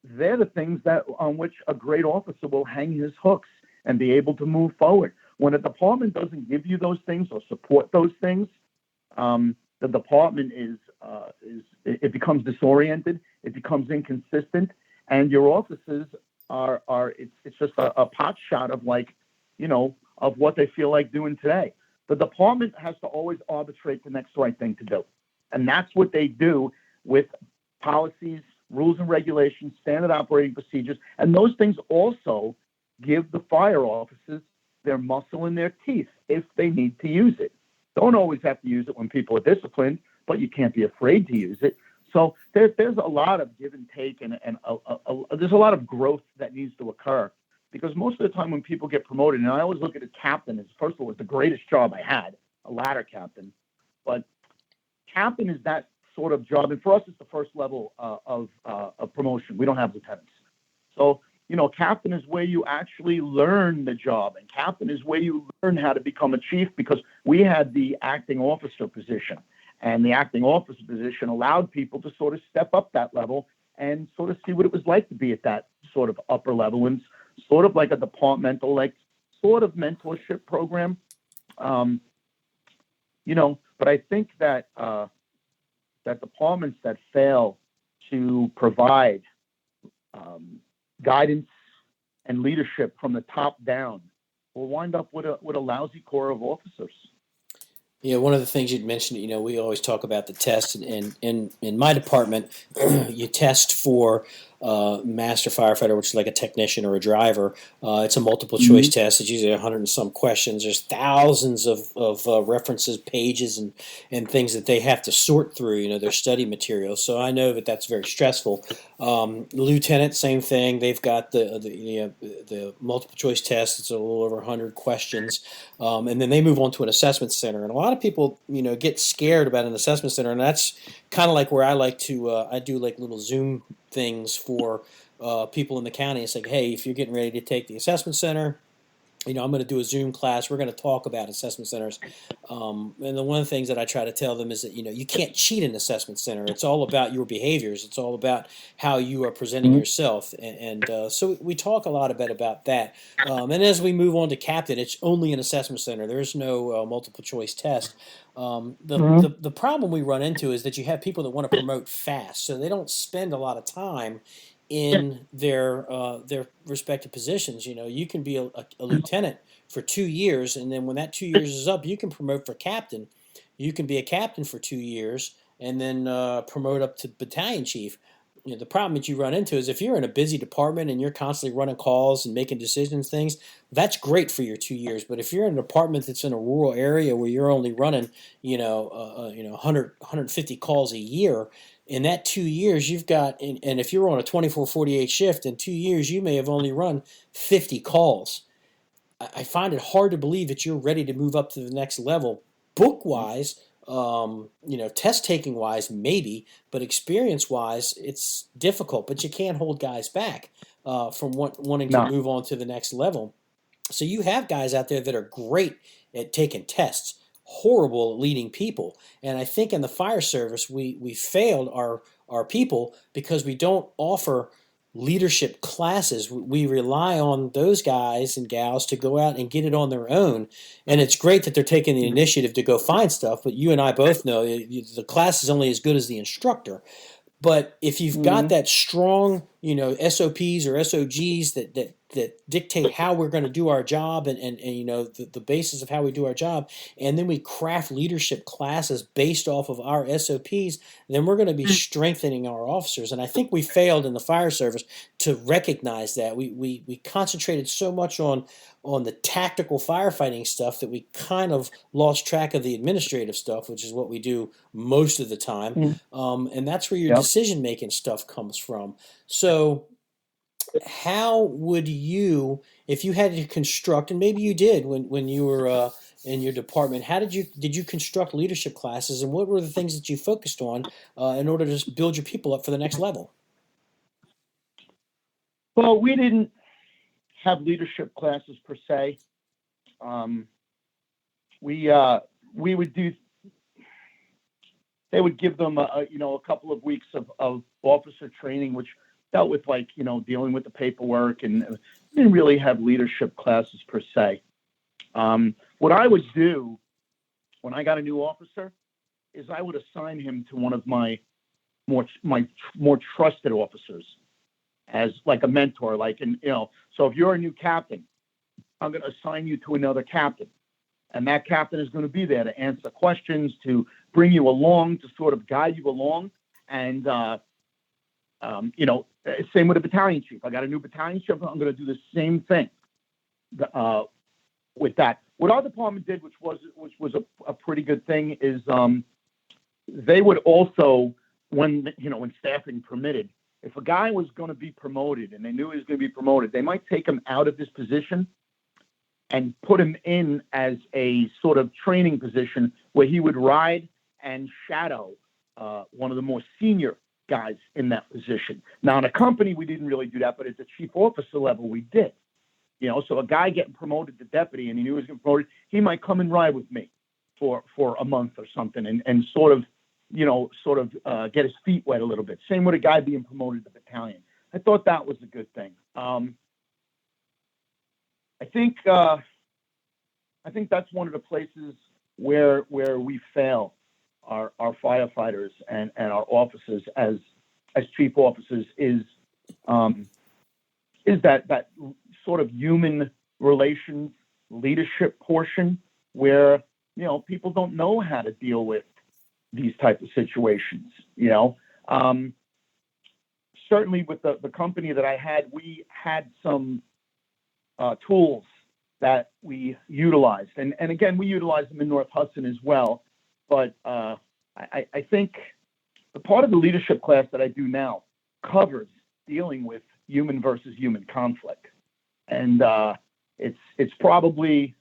they're the things on which a great officer will hang his hooks and be able to move forward. When a department doesn't give you those things or support those things, the department it becomes disoriented, it becomes inconsistent, and your officers it's just a pot shot of of what they feel like doing today. The department has to always arbitrate the next right thing to do, and that's what they do with policies, rules and regulations, standard operating procedures, and those things also give the fire officers their muscle in their teeth if they need to use it. Don't always have to use it when people are disciplined, but you can't be afraid to use it. So there's a lot of give and take, and there's a lot of growth that needs to occur, because most of the time when people get promoted, and I always look at a captain as, first of all, it's the greatest job I had, a ladder captain, but captain is that sort of job, and for us it's the first level of promotion. We don't have lieutenants. So captain is where you actually learn the job, and captain is where you learn how to become a chief, because we had the acting officer position, and the acting officer position allowed people to sort of step up that level and sort of see what it was like to be at that sort of upper level, and sort of like a departmental, sort of mentorship program. But I think that that departments that fail to provide guidance and leadership from the top down will wind up with a lousy corps of officers. Yeah, one of the things you'd mentioned, we always talk about the test, and in my department, you test for master firefighter, which is like a technician or a driver. It's a multiple choice test. It's usually 100 and some questions. There's thousands of references, pages, and things that they have to sort through, their study materials. So I know that that's very stressful. Lieutenant, same thing. They've got the multiple choice test. It's a little over 100 questions. And then they move on to an assessment center. And a lot of people, get scared about an assessment center. And that's kind of like where I like to, I do like little Zoom things for people in the county. It's like, hey, if you're getting ready to take the assessment center, I'm going to do a Zoom class. We're going to talk about assessment centers. And one of the things that I try to tell them is that, you can't cheat an assessment center. It's all about your behaviors. It's all about how you are presenting yourself. And so we talk a lot about that. And as we move on to captain, it's only an assessment center. There's no multiple choice test. The problem we run into is that you have people that want to promote fast, so they don't spend a lot of time in their respective positions. You can be a lieutenant for 2 years, and then when that 2 years is up, you can promote for captain. You can be a captain for 2 years, and then promote up to battalion chief. The problem that you run into is if you're in a busy department and you're constantly running calls and making decisions, things, that's great for your 2 years. But if you're in a department that's in a rural area where you're only running, 150 calls a year, in that 2 years you've got, and if you're on a 24/48 shift, in 2 years you may have only run 50 calls. I find it hard to believe that you're ready to move up to the next level, book wise. Test taking wise, maybe, but experience wise, it's difficult. But you can't hold guys back from wanting to move on to the next level. So you have guys out there that are great at taking tests, horrible at leading people. And I think in the fire service, we failed our people because we don't offer leadership classes. We rely on those guys and gals to go out and get it on their own. And it's great that they're taking the initiative to go find stuff, but you and I both know the class is only as good as the instructor. But if you've got Mm-hmm. that strong, SOPs or SOGs that dictate how we're going to do our job and the basis of how we do our job, and then we craft leadership classes based off of our SOPs, then we're going to be strengthening our officers. And I think we failed in the fire service to recognize that. We concentrated so much on the tactical firefighting stuff that we kind of lost track of the administrative stuff, which is what we do most of the time. And that's where your Yep. decision making stuff comes from. So, how would you, if you had to construct, and maybe you did when you were in your department, how did you construct leadership classes, and what were the things that you focused on in order to just build your people up for the next level? Well, we didn't have leadership classes per se. We would do. They would give them a couple of weeks of officer training, which dealt with dealing with the paperwork, and didn't really have leadership classes per se. What I would do when I got a new officer is I would assign him to one of my more trusted officers as like a mentor, so if you're a new captain, I'm going to assign you to another captain, and that captain is going to be there to answer questions, to bring you along, to sort of guide you along. And same with a battalion chief. I got a new battalion chief. I'm going to do the same thing with that. What our department did, which was a pretty good thing, is they would also, when staffing permitted, if a guy was going to be promoted and they knew he was going to be promoted, they might take him out of this position and put him in as a sort of training position where he would ride and shadow one of the more senior guys in that position. Now, in a company, we didn't really do that, but at the chief officer level, we did. So a guy getting promoted to deputy and he knew he was getting promoted, he might come and ride with me for a month or something and sort of get his feet wet a little bit. Same with a guy being promoted to battalion. I thought that was a good thing. I think that's one of the places where we fail our firefighters and our officers as chief officers is that sort of human relations leadership portion where people don't know how to deal with these type of situations. Certainly with the company that I had, we had some tools that we utilized. And again, we utilize them in North Hudson as well. But I think the part of the leadership class that I do now covers dealing with human versus human conflict. And it's probably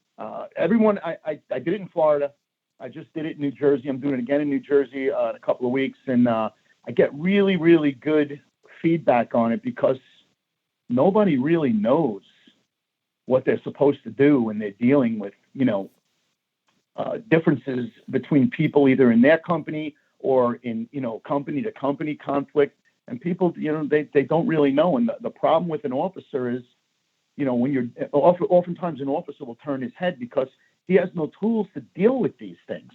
everyone. I did it in Florida. I just did it in New Jersey. I'm doing it again in New Jersey in a couple of weeks. And I get really, really good feedback on it because nobody really knows what they're supposed to do when they're dealing with, differences between people either in their company or in, company to company conflict. And people, they don't really know. And the problem with an officer is, when you're oftentimes an officer will turn his head because he has no tools to deal with these things.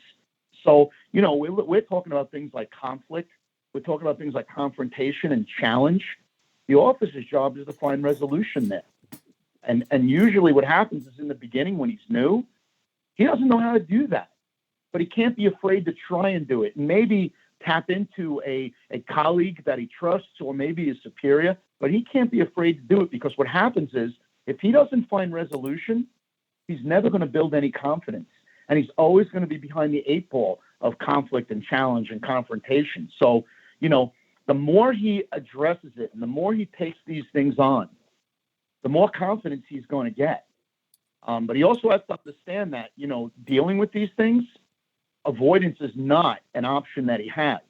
So, we're talking about things like conflict. We're talking about things like confrontation and challenge. The officer's job is to find resolution there. And usually what happens is in the beginning when he's new, he doesn't know how to do that. But he can't be afraid to try and do it. And maybe tap into a colleague that he trusts or maybe his superior, but he can't be afraid to do it because what happens is if he doesn't find resolution, he's never going to build any confidence. And he's always going to be behind the eight ball of conflict and challenge and confrontation. So, the more he addresses it and the more he takes these things on, the more confidence he's going to get. But he also has to understand that, dealing with these things, avoidance is not an option that he has.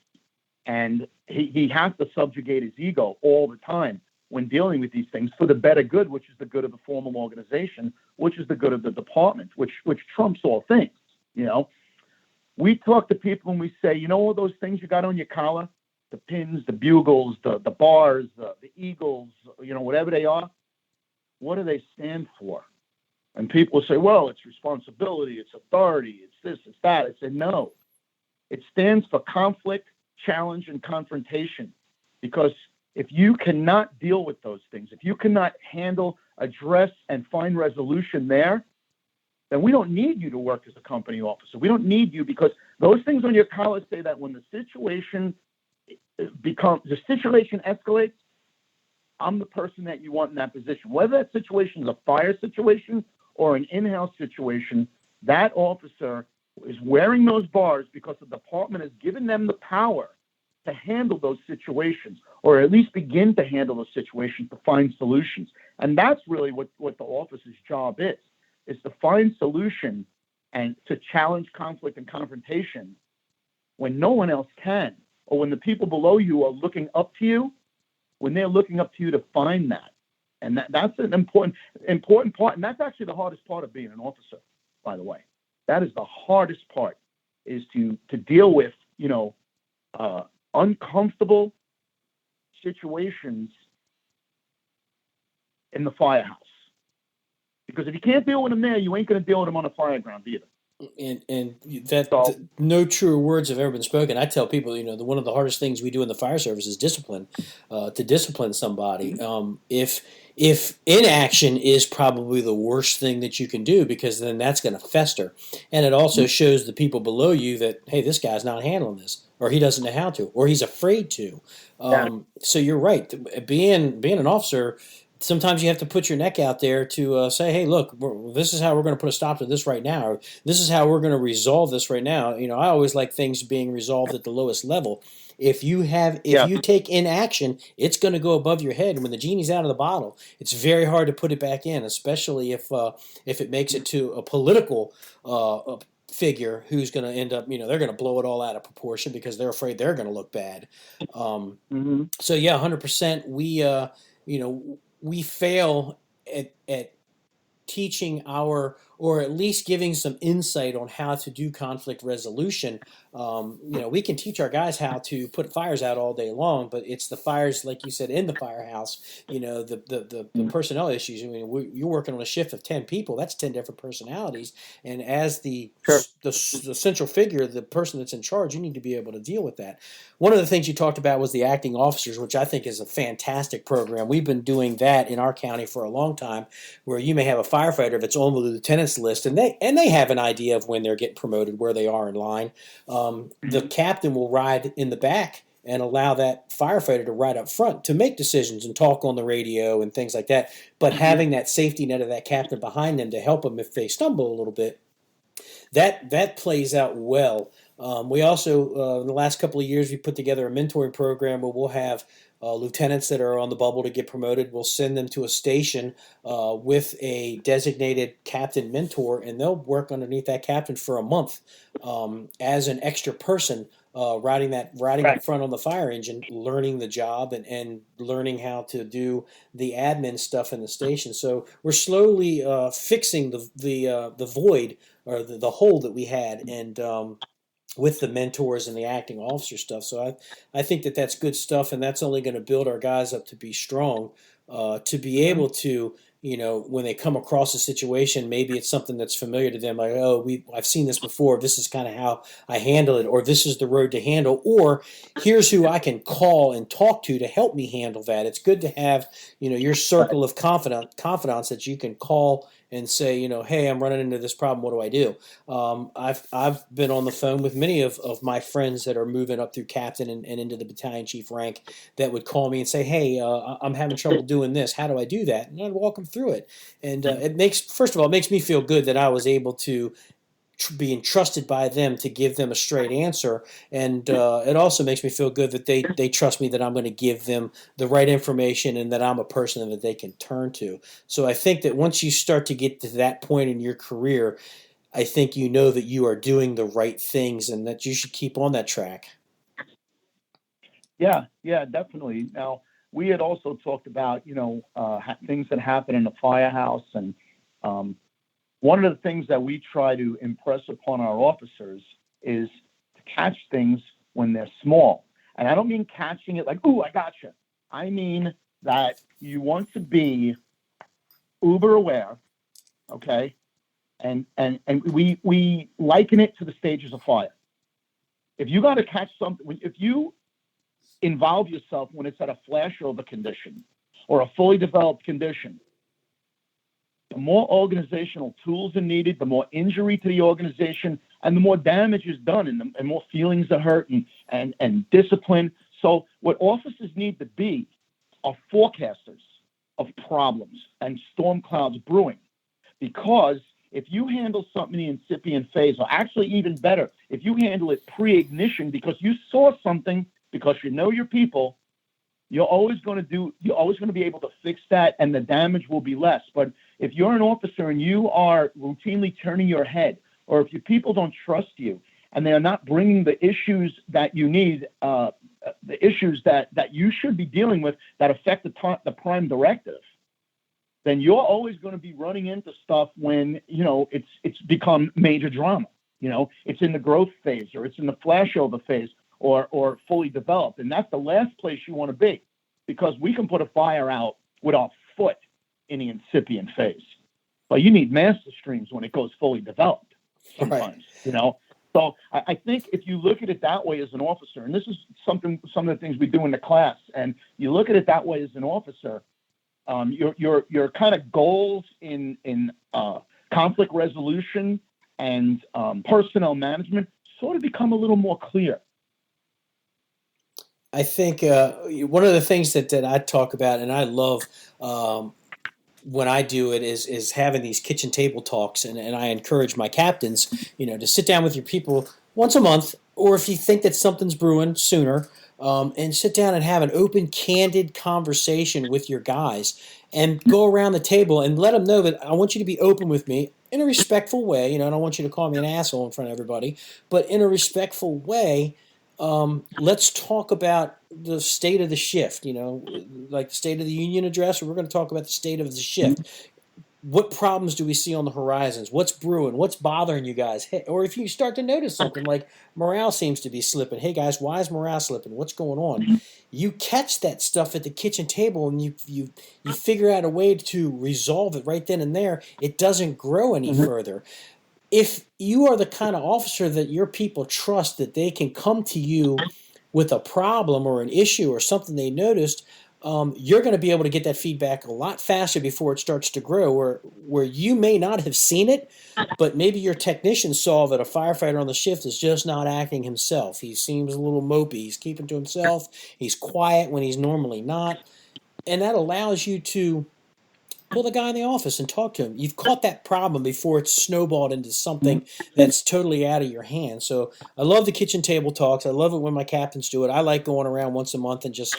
And he has to subjugate his ego all the time when dealing with these things for the better good, which is the good of the formal organization, which is the good of the department, which trumps all things. We talk to people and we say, all those things you got on your collar, the pins, the bugles, the bars, the eagles, whatever they are, what do they stand for? And people say, well, it's responsibility, it's authority, it's this, it's that. I said, no. It stands for conflict, challenge, and confrontation. Because if you cannot deal with those things, if you cannot handle, address, and find resolution there, then we don't need you to work as a company officer. We don't need you, because those things on your collar say that when the situation escalates, I'm the person that you want in that position. Whether that situation is a fire situation or an in-house situation, that officer is wearing those bars because the department has given them the power to handle those situations, or at least begin to handle those situations, to find solutions. And that's really what the officer's job is to find solution and to challenge conflict and confrontation when no one else can, or when the people below you are looking up to you, when they're looking up to you to find that. And that's an important part. And that's actually the hardest part of being an officer, by the way. That is the hardest part, is to deal with, uncomfortable situations in the firehouse. Because if you can't deal with them there, you ain't going to deal with them on a fireground either. And no truer words have ever been spoken. I tell people, one of the hardest things we do in the fire service is discipline, to discipline somebody. If inaction is probably the worst thing that you can do, because then that's going to fester. And it also shows the people below you that, hey, this guy's not handling this, or he doesn't know how to, or he's afraid to. So you're right. Being an officer, sometimes you have to put your neck out there to say, hey, look, this is how we're going to put a stop to this right now. Or this is how we're going to resolve this right now. I always like things being resolved at the lowest level. If you take inaction, it's going to go above your head. And when the genie's out of the bottle, it's very hard to put it back in, especially if it makes it to a political figure who's going to end up, they're going to blow it all out of proportion because they're afraid they're going to look bad. So yeah, 100%. We fail at teaching or at least giving some insight on how to do conflict resolution. We can teach our guys how to put fires out all day long, but it's the fires, like you said, in the firehouse, the personnel issues. You're working on a shift of 10 people, that's 10 different personalities. And as the central figure, the person that's in charge, you need to be able to deal with that. One of the things you talked about was the acting officers, which I think is a fantastic program. We've been doing that in our county for a long time, where you may have a firefighter that's on the lieutenant's list, and they have an idea of when they're getting promoted, where they are in line. The captain will ride in the back and allow that firefighter to ride up front to make decisions and talk on the radio and things like that. But having that safety net of that captain behind them to help them if they stumble a little bit, that plays out well. We also, in the last couple of years, we put together a mentoring program where we'll have lieutenants that are on the bubble to get promoted. We'll send them to a station with a designated captain mentor, and they'll work underneath that captain for a month as an extra person, riding up front on the fire engine, learning the job and learning how to do the admin stuff in the station. So we're slowly fixing the void, or the hole that we had, and with the mentors and the acting officer stuff. So I think that's good stuff, and that's only going to build our guys up to be strong, to be able to, when they come across a situation, maybe it's something that's familiar to them, like, I've seen this before, this is kind of how I handle it, or this is the road to handle, or here's who I can call and talk to help me handle that. It's good to have, your circle of confidants that you can call and say, hey, I'm running into this problem. What do I do? I've been on the phone with many of my friends that are moving up through captain and into the battalion chief rank, that would call me and say, hey, I'm having trouble doing this. How do I do that? And I'd walk them through it. And it makes me feel good that I was able to be entrusted by them to give them a straight answer, and it also makes me feel good that they trust me, that I'm going to give them the right information, and that I'm a person that they can turn to. So I think that once you start to get to that point in your career, I think that you are doing the right things, and that you should keep on that track. Yeah, definitely. Now, we had also talked about things that happen in the firehouse, and one of the things that we try to impress upon our officers is to catch things when they're small. And I don't mean catching it like, ooh, I gotcha. I mean that you want to be uber aware, okay? And we liken it to the stages of fire. If you got to catch something, if you involve yourself when it's at a flashover condition or a fully developed condition, the more organizational tools are needed, the more injury to the organization, and the more damage is done, and more feelings are hurt, and discipline. So what officers need to be are forecasters of problems and storm clouds brewing. Because if you handle something in the incipient phase, or actually even better, if you handle it pre-ignition because you saw something, because you know your people, you're always going to be able to fix that, and the damage will be less. But if you're an officer and you are routinely turning your head, or if your people don't trust you and they are not bringing the issues that you need, the issues that you should be dealing with that affect the Prime Directive, then you're always going to be running into stuff when, it's become major drama. It's in the growth phase, or it's in the flashover phase, or fully developed. And that's the last place you want to be, because we can put a fire out with our foot in the incipient phase. But you need master streams when it goes fully developed sometimes, So I think if you look at it that way as an officer, and this is some of the things we do in the class, and you look at it that way as an officer, your kind of goals in conflict resolution and personnel management sort of become a little more clear. I think one of the things that I talk about, and I love when I do it, is having these kitchen table talks, and I encourage my captains, to sit down with your people once a month, or if you think that something's brewing, sooner, and sit down and have an open, candid conversation with your guys, and go around the table and let them know that I want you to be open with me in a respectful way. I don't want you to call me an asshole in front of everybody, but in a respectful way. Let's talk about the state of the shift, like the State of the Union address, or we're going to talk about the state of the shift. What problems do we see on the horizons? What's brewing? What's bothering you guys? Hey, or if you start to notice something like morale seems to be slipping, hey guys, why is morale slipping? What's going on? You catch that stuff at the kitchen table, and you figure out a way to resolve it right then and there. It doesn't grow any further. If you are the kind of officer that your people trust, that they can come to you with a problem or an issue or something they noticed, you're going to be able to get that feedback a lot faster before it starts to grow, where you may not have seen it, but maybe your technician saw that a firefighter on the shift is just not acting himself. He seems a little mopey. He's keeping to himself. He's quiet when he's normally not. And that allows you to pull the guy in the office and talk to him. You've caught that problem before it's snowballed into something that's totally out of your hands. So I love the kitchen table talks. I love it when my captains do it. I like going around once a month and just,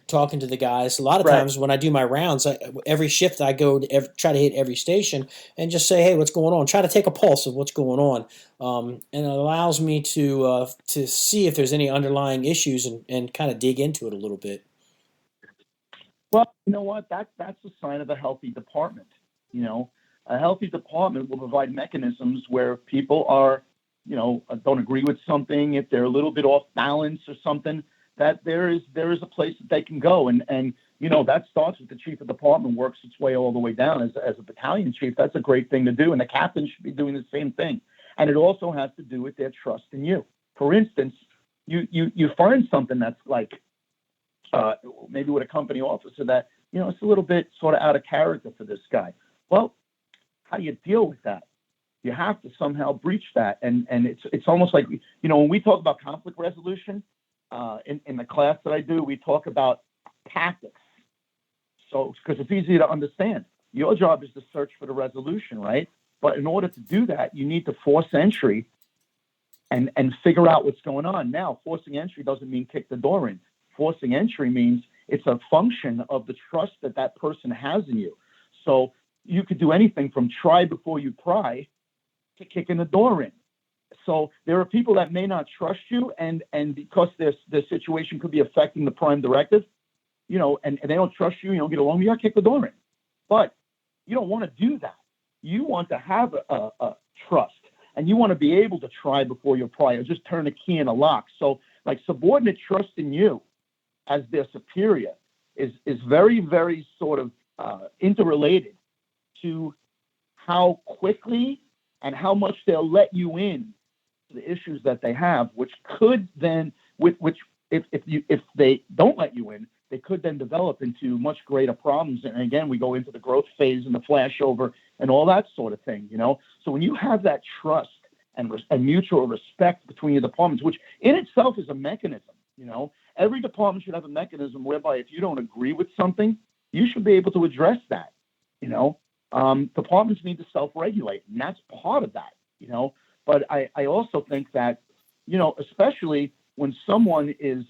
talking to the guys. A lot of times when I do my rounds, every shift I go to try to hit every station and just say, hey, what's going on? Try to take a pulse of what's going on. And it allows me to see if there's any underlying issues and kind of dig into it a little bit. Well, you know what? That's a sign of a healthy department. A healthy department will provide mechanisms where people are, don't agree with something, if they're a little bit off balance or something, that there is a place that they can go. And that starts with the chief of department, works its way all the way down as a battalion chief. That's a great thing to do. And the captain should be doing the same thing. And it also has to do with their trust in you. For instance, you find something that's like, maybe with a company officer that, it's a little bit sort of out of character for this guy. Well, how do you deal with that? You have to somehow breach that. And it's almost like, when we talk about conflict resolution, in the class that I do, we talk about tactics. So, because it's easy to understand. Your job is to search for the resolution, right? But in order to do that, you need to force entry and figure out what's going on. Now, forcing entry doesn't mean kick the door in. Forcing entry means it's a function of the trust that person has in you. So you could do anything from try before you pry to kicking the door in. So there are people that may not trust you, and because their situation could be affecting the Prime Directive, and they don't trust you, you don't get along, you got to kick the door in. But you don't want to do that. You want to have a trust, and you want to be able to try before you pry, or just turn a key in a lock. So Like subordinate trust in you as their superior is very, very sort of interrelated to how quickly and how much they'll let you in to the issues that they have, which could then, which if they don't let you in, they could then develop into much greater problems. And again, we go into the growth phase and the flashover and all that sort of thing, you know? So when you have that trust and mutual respect between your departments, which in itself is a mechanism, you know, every department should have a mechanism whereby if you don't agree with something, you should be able to address that, you know? Departments need to self-regulate, and that's part of that, you know? But I also think that, you know, especially when someone is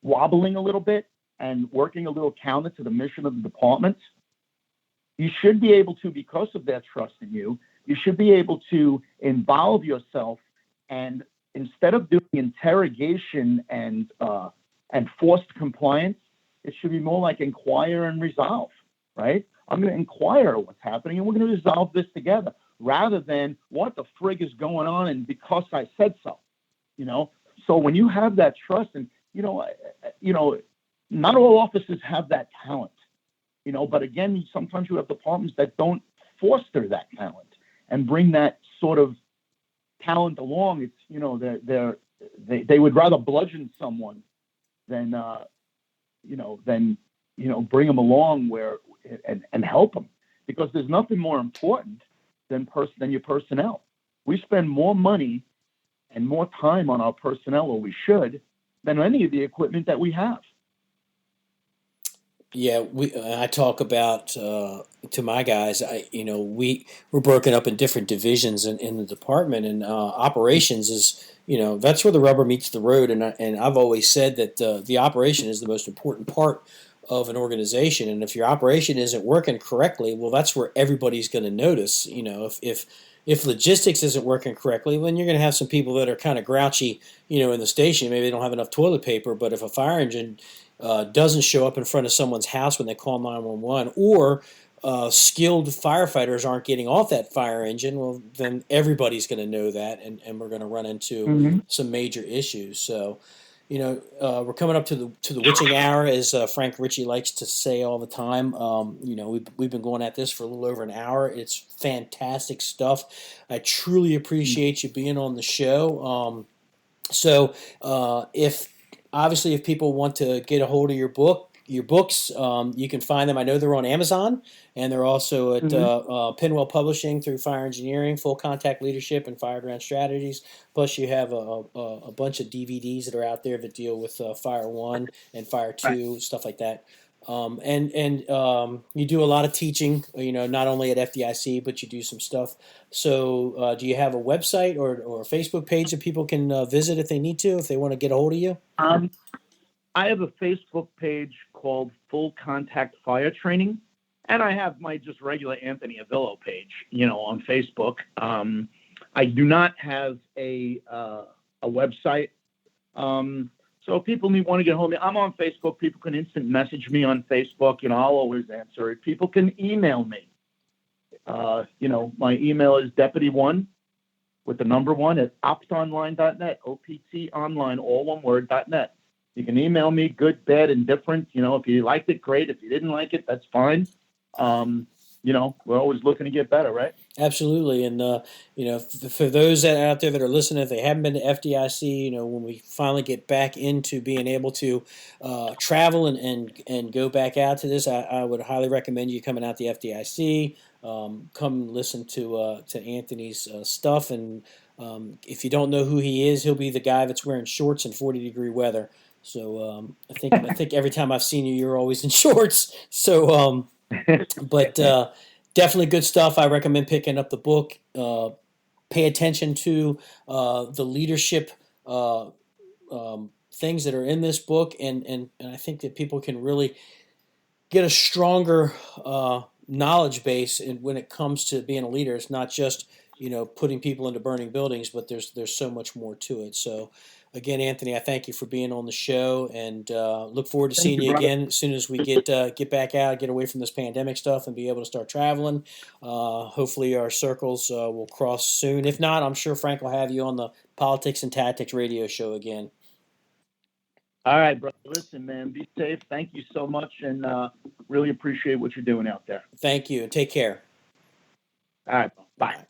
wobbling a little bit and working a little counter to the mission of the department, you should be able to, because of their trust in you, you should be able to involve yourself, and instead of doing interrogation and forced compliance, it should be more like inquire and resolve, right? I'm going to inquire what's happening, and we're going to resolve this together, rather than what the frig is going on and because I said so, you know? So when you have that trust, and, you know, not all offices have that talent, you know, but again, sometimes you have departments that don't foster that talent and bring that sort of talent along. It's, you know, they would rather bludgeon someone than bring them along and help them, because there's nothing more important than your personnel. We spend more money and more time on our personnel, or we should, than any of the equipment that we have. Yeah, I talk about to my guys. We're broken up in different divisions in the department, and operations is, that's where the rubber meets the road. And I've always said that the operation is the most important part of an organization. And if your operation isn't working correctly, well, that's where everybody's going to notice. If logistics isn't working correctly, then you're going to have some people that are kind of grouchy, in the station. Maybe they don't have enough toilet paper, but if a fire engine doesn't show up in front of someone's house when they call 911, or skilled firefighters aren't getting off that fire engine, well, then everybody's going to know that, and we're going to run into some major issues. So, we're coming up to the witching hour, as Frank Ritchie likes to say all the time. We've been going at this for a little over an hour. It's fantastic stuff. I truly appreciate you being on the show. If people want to get a hold of your books, you can find them. I know they're on Amazon, and they're also at Pinwell Publishing through Fire Engineering, Full Contact Leadership, and Fireground Strategies. Plus, you have a bunch of DVDs that are out there that deal with Fire 1 and Fire 2, stuff like that. You do a lot of teaching, not only at FDIC, but you do some stuff. So do you have a website or a Facebook page that people can visit if they need to, if they want to get a hold of you? I have a Facebook page called Full Contact Fire Training, and I have my just regular Anthony Avillo page, on Facebook. I do not have a website. So if people want to get a hold of me, I'm on Facebook. People can instant message me on Facebook, I'll always answer it. People can email me. My email is deputy1 with the number 1 at optonline.net, OPT online, all one word, .net. You can email me, good, bad, indifferent. If you liked it, great. If you didn't like it, that's fine. We're always looking to get better, right? Absolutely. And, for those out there that are listening, if they haven't been to FDIC, when we finally get back into being able to travel and go back out to this, I would highly recommend you coming out to FDIC. Come listen to Anthony's stuff. And if you don't know who he is, he'll be the guy that's wearing shorts in 40-degree weather. So I think every time I've seen you, you're always in shorts. So, definitely good stuff. I recommend picking up the book. Pay attention to the leadership things that are in this book, and I think that people can really get a stronger knowledge base when it comes to being a leader. It's not just putting people into burning buildings, but there's so much more to it. So Again, Anthony, I thank you for being on the show, and look forward to Thank seeing you, you brother. again as soon as we get back out, get away from this pandemic stuff, and be able to start traveling. Hopefully, our circles will cross soon. If not, I'm sure Frank will have you on the Politics and Tactics radio show again. All right, brother. Listen, man, be safe. Thank you so much, and really appreciate what you're doing out there. Thank you, and take care. All right, bye. Bye.